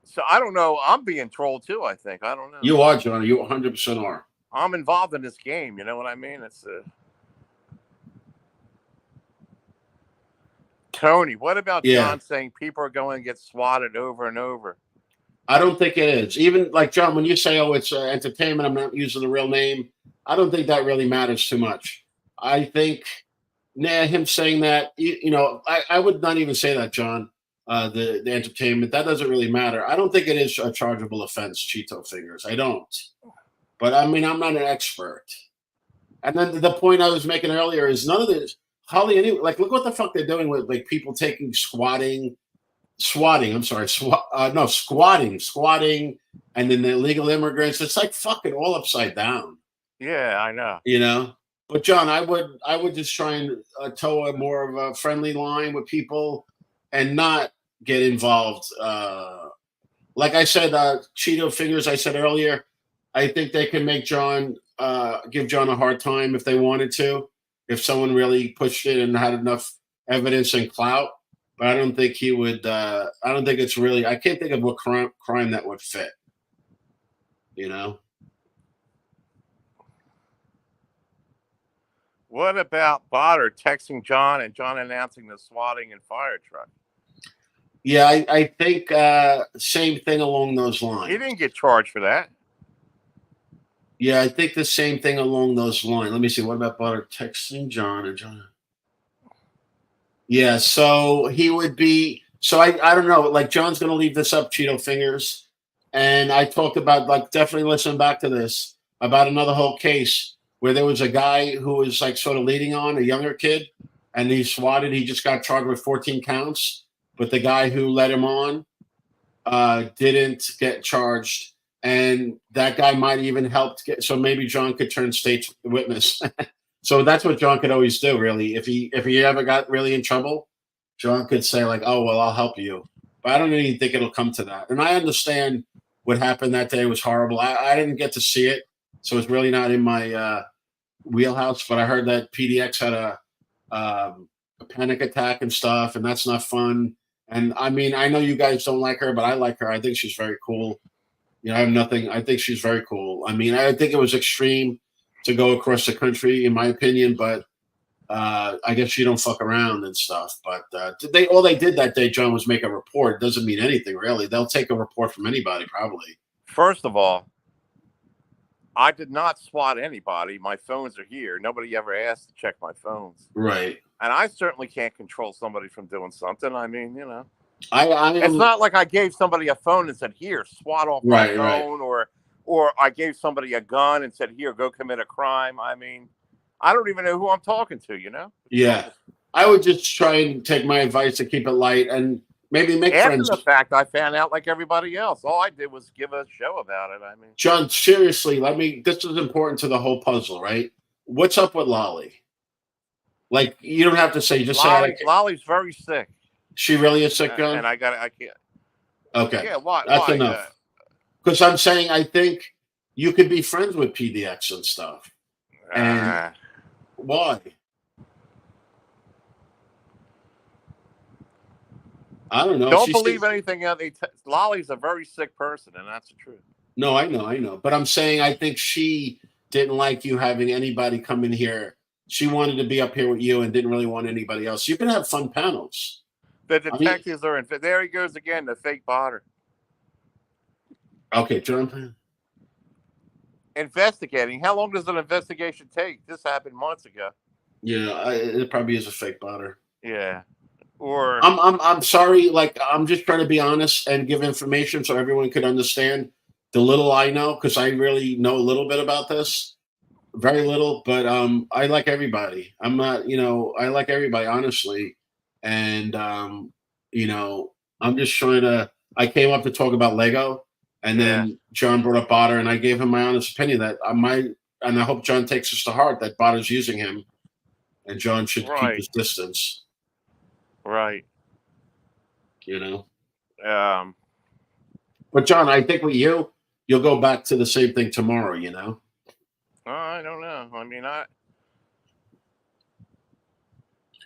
So I don't know. I'm being trolled too. I think I don't know. You are, John. You 100% are. I'm involved in this game. You know what I mean? It's Tony. What about John saying people are going to get swatted over and over? I don't think it is. Even like John, when you say, "Oh, it's entertainment," I'm not using the real name. I don't think that really matters too much. I think, him saying that, you know, I would not even say that, John. The entertainment, that doesn't really matter. I don't think it is a chargeable offense, Cheeto Fingers. I don't. But I mean, I'm not an expert. And then the point I was making earlier is none of this, hardly any, like, look what the fuck they're doing with like people taking squatting, and then the illegal immigrants. It's like fucking all upside down. Yeah, I know. You know? But John, I would just try and toe a more of a friendly line with people and not get involved. Like I said, Cheeto Fingers, I said earlier, I think they can make John, give John a hard time if they wanted to, if someone really pushed it and had enough evidence and clout. But I don't think he would, I don't think it's really, I can't think of what crime that would fit. You know? What about Botter texting John and John announcing the swatting and fire truck? Yeah, I think same thing along those lines. He didn't get charged for that. Yeah, I think the same thing along those lines. Let me see. What about Botter texting John and John? Yeah, so he would be. So I don't know. Like John's going to leave this up, Cheeto Fingers, and I talked about like definitely listen back to this about another whole case where there was a guy who was like sort of leading on a younger kid, and he swatted. He just got charged with 14 counts. But the guy who led him on didn't get charged, and that guy might even help get. So maybe John could turn state's witness. So that's what John could always do, really. If he ever got really in trouble, John could say like, "Oh well, I'll help you." But I don't even think it'll come to that. And I understand what happened that day was horrible. I didn't get to see it, so it's really not in my wheelhouse. But I heard that PDX had a panic attack and stuff, and that's not fun. And I mean, I know you guys don't like her, but I like her. I think she's very cool. You know, I have nothing. I think she's very cool. I mean, I think it was extreme to go across the country, in my opinion, but I guess you don't fuck around and stuff. But all they did that day, John, was make a report. Doesn't mean anything, really. They'll take a report from anybody, probably. First of all, I did not swat anybody. My phones are here. Nobody ever asked to check my phones. Right. And I certainly can't control somebody from doing something. I mean, you know, it's not like I gave somebody a phone and said, "Here, swat off my phone," or or I gave somebody a gun and said, "Here, go commit a crime." I mean, I don't even know who I'm talking to. It's all Yeah. just I would just try and take my advice to keep it light and maybe make after the friends. fact. I found out like everybody else. All I did was give a show about it. I mean, John, seriously, this is important to the whole puzzle, right? What's up with Lolly? Like, you don't have to say, just say, Lolly's very sick, she really is sick, and John? I can't. Okay. Yeah, why? That's Why? enough. Because I'm saying I think you could be friends with PDX and stuff. And Uh, why? I don't know. don't She believe seems anything. Lolly's a very sick person, and that's the truth. no, I know. But I'm saying I think she didn't like you having anybody come in here. She wanted to be up here with you and didn't really want anybody else. You can have fun panels. The I mean, detectives are in. There he goes again, the fake botter. okay, John. Investigating. How long does an investigation take? This happened months ago. Yeah, it probably is a fake botter. Yeah. Or I'm sorry. Like, I'm just trying to be honest and give information so everyone could understand the little I know, because I really know a little bit about this, very little. But I like everybody. I'm not, I like everybody honestly, and you know, I'm just trying to. I came up to talk about Lego, and yeah. then John brought up Botter, and I gave him my honest opinion that I might, and I hope John takes this to heart that Botter's using him, and John should keep Right. his distance. Right. You know. Um. But John, I think with you, you'll go back to the same thing tomorrow. I don't know. I mean,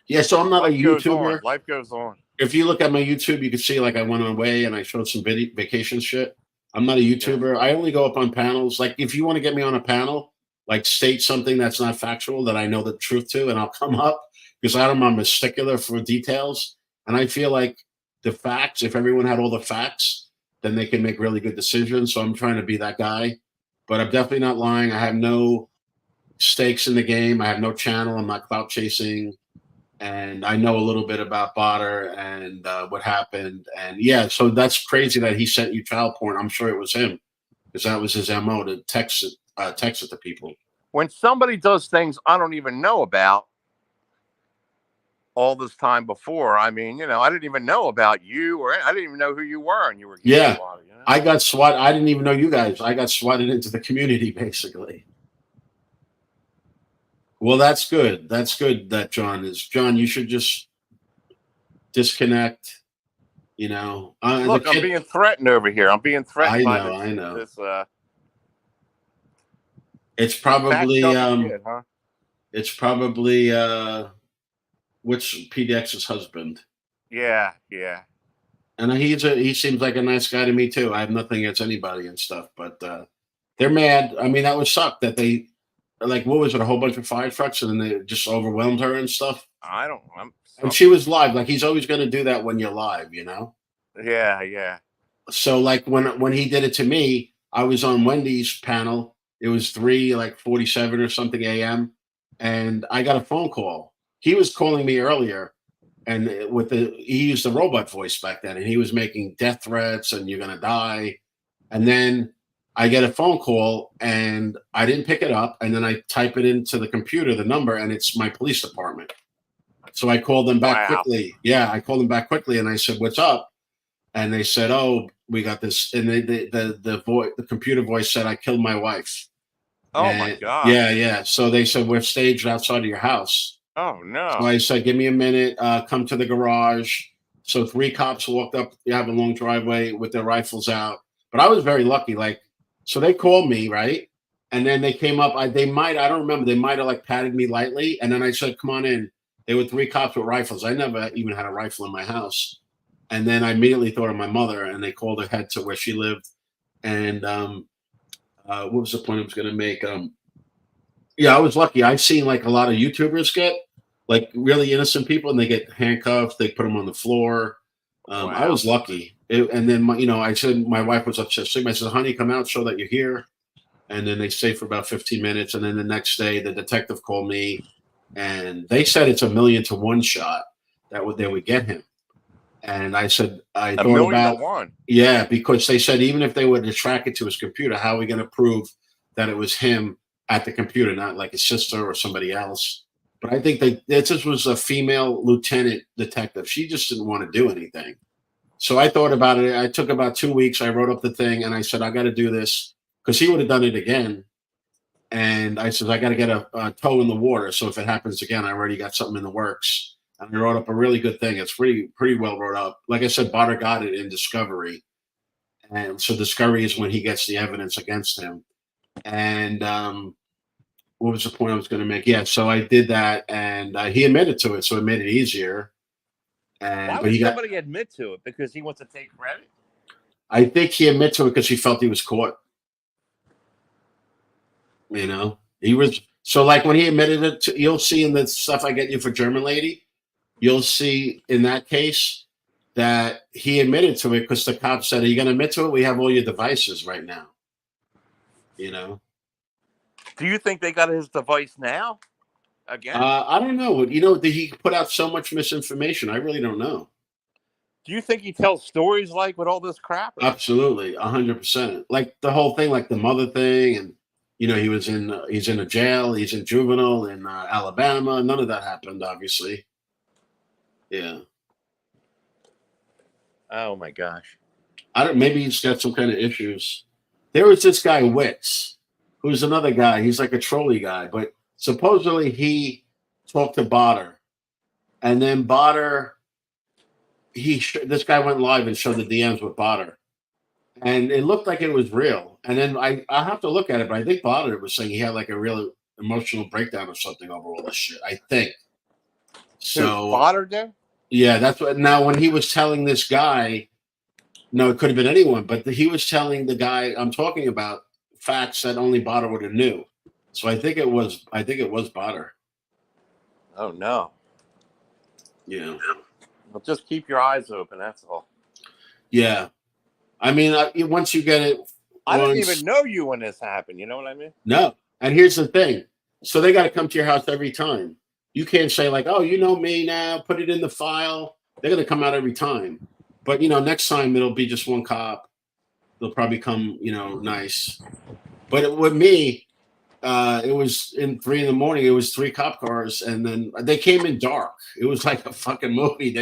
Yeah. So I'm not a life goes on. YouTuber. Life goes on. If you look at my YouTube, you can see like I went away and I showed some vacation shit. I'm not a Yeah. YouTuber. I only go up on panels. Like if you want to get me on a panel, like state something that's not factual that I know the truth to, and I'll come up because I'm a stickler for details. And I feel like the facts, if everyone had all the facts, then they can make really good decisions. So I'm trying to be that guy. But I'm definitely not lying. I have no stakes in the game. I have no channel. I'm not clout chasing. And I know a little bit about Botter and what happened. And yeah, so that's crazy that he sent you child porn. I'm sure it was him because that was his MO to text it to people. When somebody does things I don't even know about all this time before, I mean, I didn't even know about you, or I didn't even know who you were, and you were getting Yeah, swatted. I got swatted. I didn't even know you guys. I got swatted into the community basically. Well, that's good. That's good that John is. John, you should just disconnect. Look, I'm being threatened over here. I'm being threatened by this. I know. This It's fat probably chubby kid, huh? it's probably which PDX's husband. Yeah, yeah. And he seems like a nice guy to me too. I have nothing against anybody and stuff, but they're mad. I mean, that would suck that they like what was it, a whole bunch of fire trucks and then they just overwhelmed her and stuff. And she was live. Like he's always going to do that when you're live, Yeah, yeah. So like when he did it to me, I was on Wendy's panel. It was 3:47 or something a.m. and I got a phone call. He was calling me earlier, and he used the robot voice back then, and he was making death threats and you're gonna die. And then I get a phone call and I didn't pick it up, and then I type it into the computer, the number, and it's my police department. So I called them back quickly. Yeah, I called them back quickly and I said, "What's up?" And they said, "Oh, we got this." And the computer voice said, "I killed my wife." Oh my God. Yeah, yeah. So they said, "We're staged outside of your house." Oh no. So I said, "Give me a minute. Come to the garage." So 3 cops walked up. You have a long driveway with their rifles out. But I was very lucky. So they called me, right? And then they came up. I don't remember. They might have patted me lightly. And then I said, "Come on in." There were 3 cops with rifles. I never even had a rifle in my house. And then I immediately thought of my mother, and they called ahead to where she lived. And what was the point I was going to make? Yeah, I was lucky. I've seen a lot of YouTubers get really innocent people, and they get handcuffed. They put them on the floor. Wow. I was lucky. And then I said my wife was upset. I said, "Honey, come out, show that you're here." And then they stayed for about 15 minutes. And then the next day, the detective called me, and they said it's a 1,000,000 to 1 shot they would get him. And I said, I A thought million to about, one. yeah, because they said even if they were to track it to his computer, how are we going to prove that it was him at the computer, not like his sister or somebody else? But I think that this was a female lieutenant detective. She just didn't want to do anything. So I thought about it. I took about 2 weeks. I wrote up the thing and I said, I got to do this because he would have done it again. And I said, I got to get a toe in the water. So if it happens again, I already got something in the works. And I wrote up a really good thing. It's pretty well wrote up. Like I said, Botter got it in Discovery. And so Discovery is when he gets the evidence against him. And what was the point I was going to make? Yeah, so I did that, and he admitted to it, so it made it easier. And Why but would he got, somebody admit to it? Because he wants to take credit? I think he admitted to it because he felt he was caught. You know, he was so like when he admitted it. You'll see in the stuff I get you for German Lady, you'll see in that case that he admitted to it because the cop said, "Are you going to admit to it? We have all your devices right now." You know, Do you think they got his device now? Again? I don't know. You know, he put out so much misinformation. I really don't know. Do you think he tells stories like with all this crap? Absolutely, 100%. Like the whole thing, like the mother thing, and he's in a jail, he's in juvenile in Alabama. None of that happened, obviously. Yeah, Oh my gosh. I don't. Maybe he's got some kind of issues. There was this guy Witz, who's another guy. He's like a trolley guy, but supposedly he talked to Botter, and then Botter, this guy went live and showed the DMs with Botter, and it looked like it was real. And then I have to look at it, but I think Botter was saying he had like a real emotional breakdown or something over all this shit. I think Who? so. Botter did? Yeah, that's what. Now, when he was telling this guy, no, it could have been anyone, but he was telling the guy I'm talking about facts that only Botter would have knew. So I think it was. I think it was Botter. Oh no. Yeah. Well, just keep your eyes open. That's all. Yeah. I mean, once you get it, I didn't once even know you when this happened. You know what I mean? no. And here's the thing. So they got to come to your house every time. You can't say like, "Oh, you know me now. Put it in the file." They're going to come out every time. But next time it'll be just one cop. They'll probably come, nice. But with me, it was in 3 in the morning. It was three cop cars, and then they came in dark. It was like a fucking movie.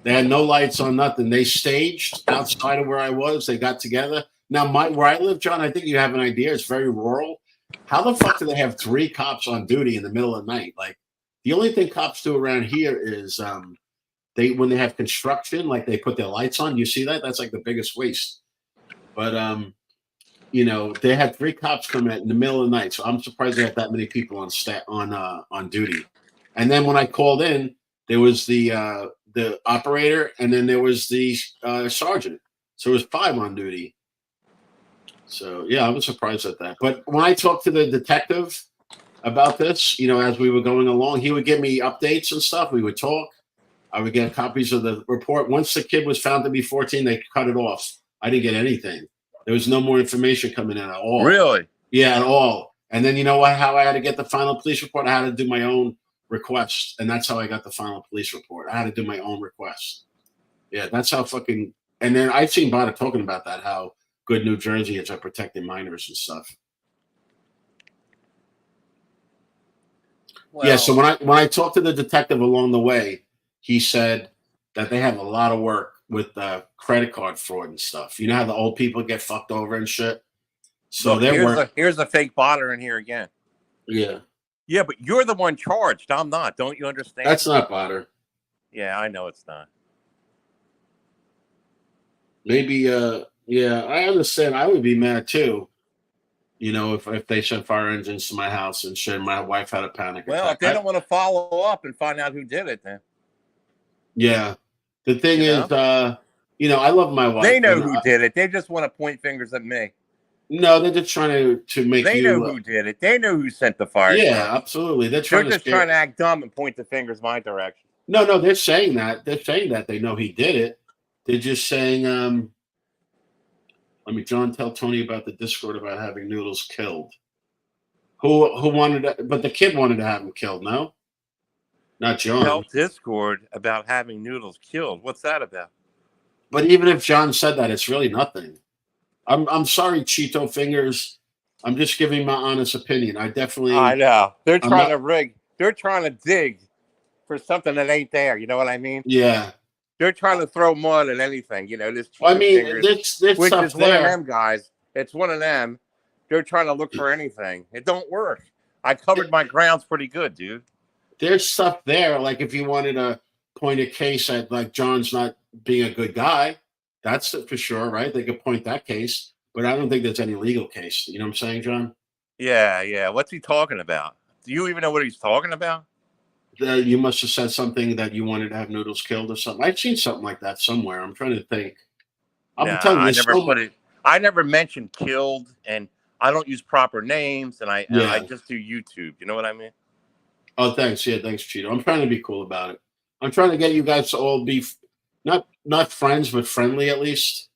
They had no lights on, nothing. They staged outside of where I was. They got together. Now, where I live, John, I think you have an idea. It's very rural. How the fuck do they have three cops on duty in the middle of the night? Like, the only thing cops do around here is when they have construction, like they put their lights on. You see that? That's like the biggest waste. But they had three cops come in the middle of the night. So I'm surprised they had that many people on duty. And then when I called in, there was the operator, and then there was the sergeant. So it was five on duty. So yeah, I was surprised at that. But when I talked to the detective about this, as we were going along, he would give me updates and stuff. We would talk. I would get copies of the report. Once the kid was found to be 14, they cut it off. I didn't get anything. There was no more information coming in at all. Really? Yeah, at all. And then you know what? How I had to get the final police report? I had to do my own request, and that's how I got the final police report. I had to do my own request. Yeah, that's how fucking. And then I've seen Botta talking about that, how good New Jersey is at protecting minors and stuff. Well, Yeah, so when I talked to the detective along the way, he said that they have a lot of work with credit card fraud and stuff. You know how the old people get fucked over and shit. So look, they're here's a fake Botter in here again. Yeah. Yeah, but you're the one charged. I'm not. Don't you understand? That's not Botter. Yeah, I know it's not. Maybe yeah, I understand. I would be mad too. If they sent fire engines to my house and shit, my wife had a panic Well, attack. if they don't want to follow up and find out who did it, then Yeah. The thing you is, know? I love my wife. They know who did it. They just want to point fingers at me. No, they're just trying to make They you. know who did it. They know who sent the fire. Yeah, absolutely. They're just trying to act dumb and point the fingers my direction. No, they're saying that. They're saying that they know he did it. They're just saying, John, tell Tony about the Discord about having Noodles killed. Who wanted to, but the kid wanted to have him killed, no? not tell John. Discord about having Noodles killed. What's that about? But even if John said that, it's really nothing. I'm sorry, Cheeto Fingers. I'm just giving my honest opinion. I know. They're I'm trying not. to rig. They're trying to dig for something that ain't there. You know what I mean? Yeah. They're trying to throw mud at anything. This I Cheeto mean, Fingers, this which stuff is one of there. them guys. It's one of them. They're trying to look for anything. It don't work. I covered my grounds pretty good, dude. There's stuff there. Like if you wanted to point a case at like John's not being a good guy, that's it for sure, right? They could point that case, but I don't think there's any legal case. You know what I'm saying, John? Yeah, yeah. What's he talking about? Do you even know what he's talking about? You must have said something that you wanted to have Noodles killed or something. I've seen something like that somewhere. I'm trying to think. I'm Nah, telling you, I there's never so put much. it. I never mentioned killed, and I don't use proper names, and I Yeah. just do YouTube. You know what I mean? Oh, thanks. Yeah, thanks, Cheeto. I'm trying to be cool about it. I'm trying to get you guys to all be not friends, but friendly at least.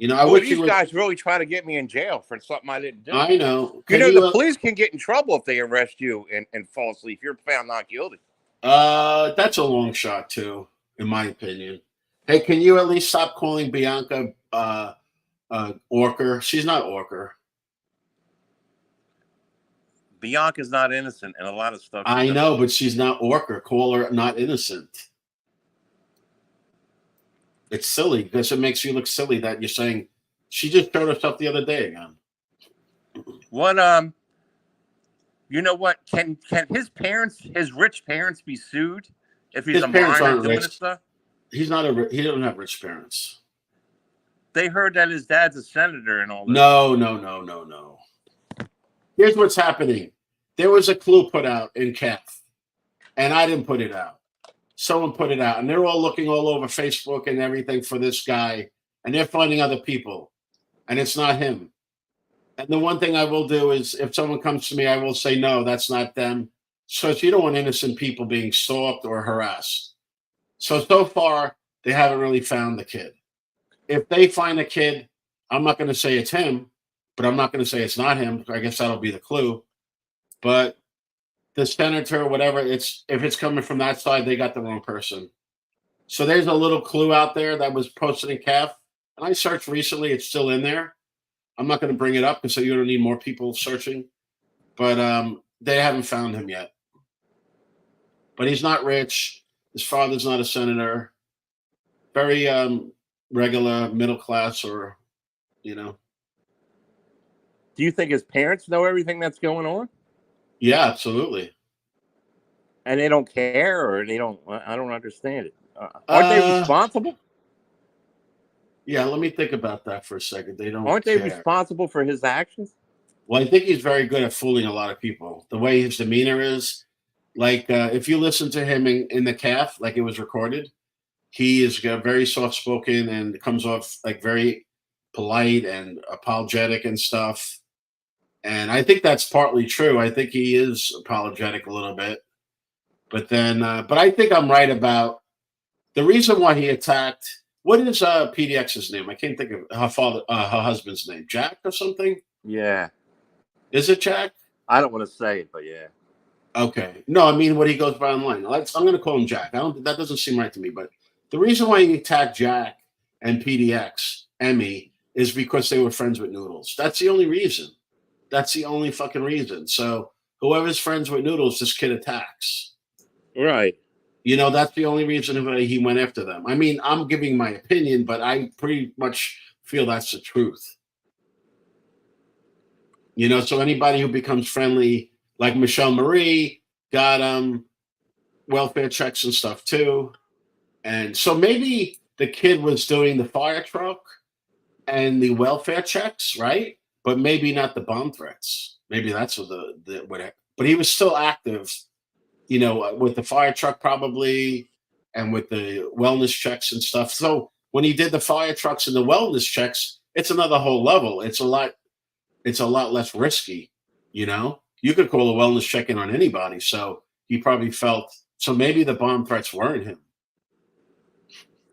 I Well, wish you these would. guys really try to get me in jail for something I didn't do. I know. The police can get in trouble if they arrest you and falsely if you're found not guilty. That's a long shot too, in my opinion. Hey, can you at least stop calling Bianca Orker? She's not Orker. Bianca's not innocent in a lot of stuff she I does. know, but she's not Orker. Call her not innocent. It's silly because it makes you look silly that you're saying she just showed herself the other day again. What you know what? Can his rich parents be sued if he's His a parents minor aren't doing this rich. stuff? He's not a. He doesn't have rich parents. They heard that his dad's a senator and all this. No, no, no, no, no. Here's what's happening. There was a clue put out in CAF, and I didn't put it out. Someone put it out, and they're all looking all over Facebook and everything for this guy, and they're finding other people, and it's not him. And the one thing I will do is, if someone comes to me, I will say, no, that's not them. So you don't want innocent people being stalked or harassed. So far, they haven't really found the kid. If they find a kid, I'm not going to say it's him, but I'm not going to say it's not him. I guess that'll be the clue. But the senator, whatever, if it's coming from that side, they got the wrong person. So there's a little clue out there that was posted in CAF. And I searched recently, it's still in there. I'm not going to bring it up because so you don't need more people searching. But they haven't found him yet. But he's not rich. His father's not a senator. Very regular, middle class, or, you know. Do you think his parents know everything that's going on? Yeah, absolutely. And they don't care, or they don't? I don't understand it. Aren't they Uh, responsible? yeah, let me think about that for a second. They don't Aren't they care. responsible for his actions? Well, I think he's very good at fooling a lot of people. The way his demeanor is, like if you listen to him in the calf, like it was recorded, he is very soft spoken and comes off like very polite and apologetic and stuff. And I think that's partly true. I think he is apologetic a little bit, but then, but I think I'm right about the reason why he attacked. What is PDX's name? I can't think of her husband's name. Jack or something? Yeah. Is it Jack? I don't want to say it, but yeah. Okay. No, I mean what he goes by online. I'm going to call him Jack. I don't. That doesn't seem right to me. But the reason why he attacked Jack and PDX Emmy is because they were friends with Noodles. That's the only reason. That's the only fucking reason. So whoever's friends with Noodles, this kid attacks. Right. That's the only reason he went after them. I mean, I'm giving my opinion, but I pretty much feel that's the truth. So anybody who becomes friendly, like Michelle Marie, got welfare checks and stuff too. And so maybe the kid was doing the fire truck and the welfare checks, right? But maybe not the bomb threats. Maybe that's what but he was still active, with the fire truck probably and with the wellness checks and stuff. So when he did the fire trucks and the wellness checks, it's another whole level. It's a lot less risky, You could call a wellness check in on anybody. So he probably felt so maybe the bomb threats weren't him.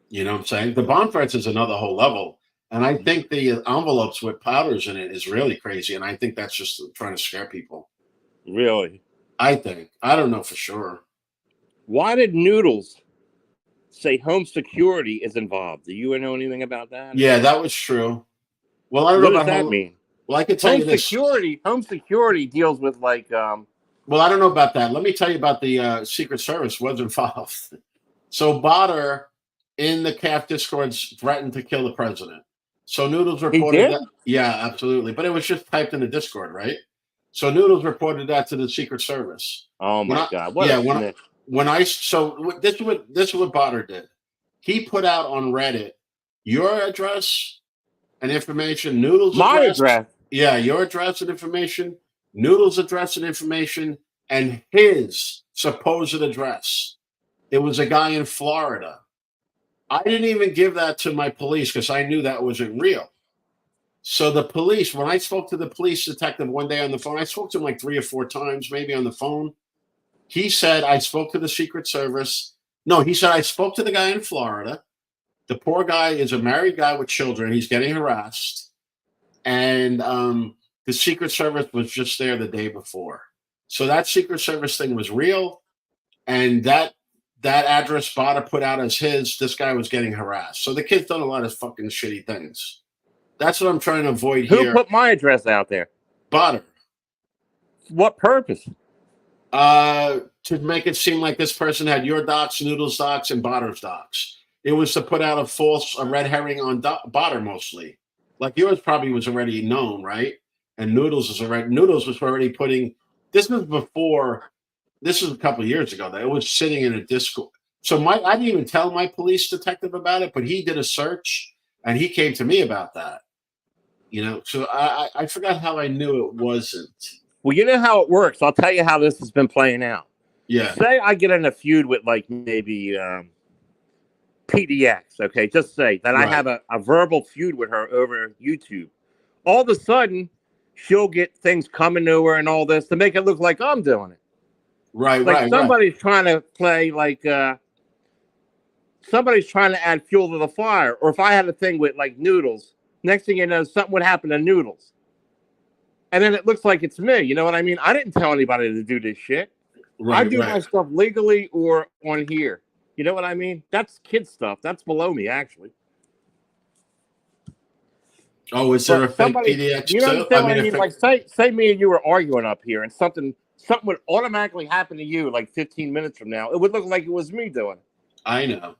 You know what I'm saying? The bomb threats is another whole level. And I think the envelopes with powders in it is really crazy. And I think that's just trying to scare people. Really? I think. I don't know for sure. Why did Noodles say home security is involved? Do you know anything about that? Or Yeah, that was true. Well, I don't know what does about that home. mean? Well, I can tell you this. Home security deals with like Well, I don't know about that. Let me tell you about the Secret Service was involved. So Botter in the CAF discords threatened to kill the president. So Noodles he reported did. that. Yeah, absolutely. But it was just typed in the Discord, right? So Noodles reported that to the Secret Service. Oh When my I god, what a yeah snitch! when I so this is what Botter did. He put out on Reddit your address and information, Noodles' My address. address. Yeah, your address and information, Noodles' address and information, and his supposed address. It was a guy in Florida. I didn't even give that to my police because I knew that wasn't real. So the police, when I spoke to the police detective one day on the phone, I spoke to him like 3 or 4 times, maybe on the phone. He said I spoke to the Secret Service. No, he said I spoke to the guy in Florida. The poor guy is a married guy with children. He's getting harassed, and the Secret Service was just there the day before. So that Secret Service thing was real, and that address Bada put out as his, this guy was getting harassed. So the kid's done a lot of fucking shitty things. That's what I'm trying to avoid Who here. put my address out there? Bada. What purpose? To make it seem like this person had your docs, Noodles docs, and Botter's docs. It was to put out a red herring on Botter mostly. Like yours probably was already known, right? And Noodles was already putting. This was before. This was a couple of years ago. That it was sitting in a Discord. So I didn't even tell my police detective about it, but he did a search and he came to me about that. So I forgot how I knew it wasn't. Well, you know how it works. I'll tell you how this has been playing out. Yeah. Say I get in a feud with like maybe PDX. Okay, just say that I Right. have a verbal feud with her over YouTube. All of a sudden, she'll get things coming to her and all this to make it look like I'm doing it. Right. Like Right. somebody's trying to play like somebody's trying to add fuel to the fire. Or if I had a thing with like Noodles, next thing you know, something would happen to Noodles. And then it looks like it's me. You know what I mean? I didn't tell anybody to do this shit. I Right. do Right. my stuff legally or on here. You know what I mean? That's kid stuff. That's below me, actually. Oh, is there a But fake somebody, PDX you too? I understand what mean, I a mean? fake. Like, say me and you were arguing up here, and something would automatically happen to you like 15 minutes from now. It would look like it was me doing it. I know. All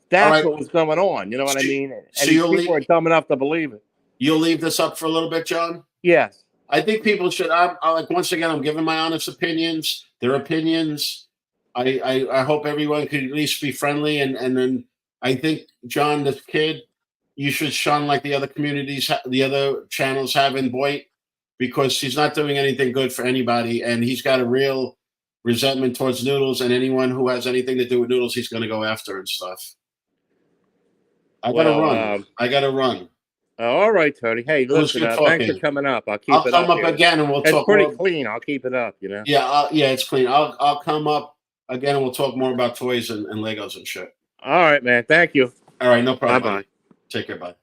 That's right. what was going on. You know what I So, mean? so And these people are dumb enough to believe it. you'll leave this up for a little bit, John? Yes. I think people should. I like once again. I'm giving my honest opinions. Their opinions. I hope everyone could at least be friendly, and then I think John, this kid, you should shun like the other communities, the other channels have in Boyd, because he's not doing anything good for anybody, and he's got a real resentment towards Noodles, and anyone who has anything to do with Noodles, he's going to go after and stuff. I got to Well, run. I got to run. all right, Tony. Hey, It was listen, good thanks for talking. coming up. I'll keep I'll it come up up here. again and we'll It's talk pretty more. clean. I'll keep it up, you know? Yeah, yeah, it's clean. I'll come up again and we'll talk more about toys and Legos and shit. All right, man. Thank you. All right, no problem. Bye-bye. Take care, bye.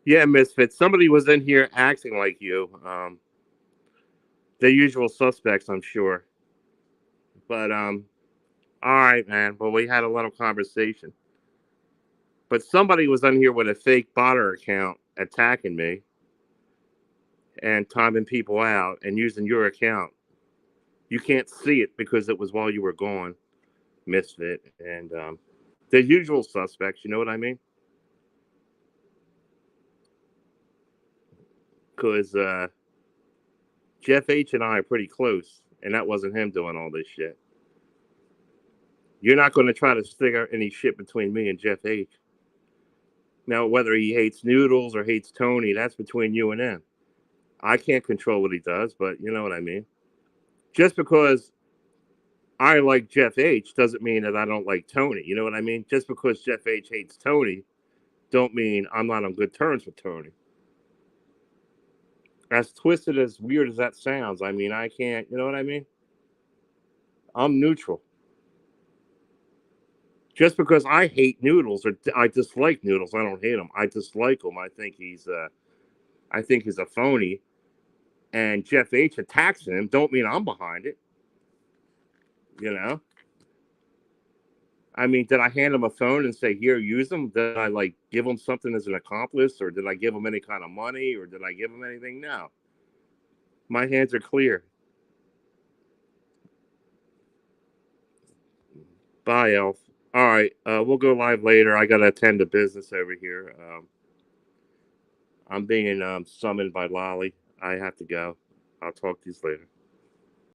Yeah, Misfit. Somebody was in here acting like you. The usual suspects, I'm sure. But all right, man. Well, we had a little conversation. But somebody was on here with a fake botter account attacking me and timing people out and using your account. You can't see it because it was while you were gone, Misfit. And the usual suspects, you know what I mean? Because Jeff H and I are pretty close, and that wasn't him doing all this shit. You're not going to try to figure any shit between me and Jeff H. Now, whether he hates Noodles or hates Tony, that's between you and him. I can't control what he does, but you know what I mean. Just because I like Jeff H doesn't mean that I don't like Tony. You know what I mean? Just because Jeff H hates Tony don't mean I'm not on good terms with Tony. As twisted, as weird as that sounds, I mean, I can't, you know what I mean? I'm neutral. Just because I hate Noodles or I dislike Noodles, I don't hate him. I dislike him. I think he's a phony. And Jeff H attacks him. Don't mean I'm behind it. You know. I mean, did I hand him a phone and say, "Here, use them"? Did I like give him something as an accomplice, or did I give him any kind of money, or did I give him anything? No, my hands are clear. Bye, Elf. All right, we'll go live later. I gotta attend to business over here. I'm being summoned by Lolly. I have to go. I'll talk to you later.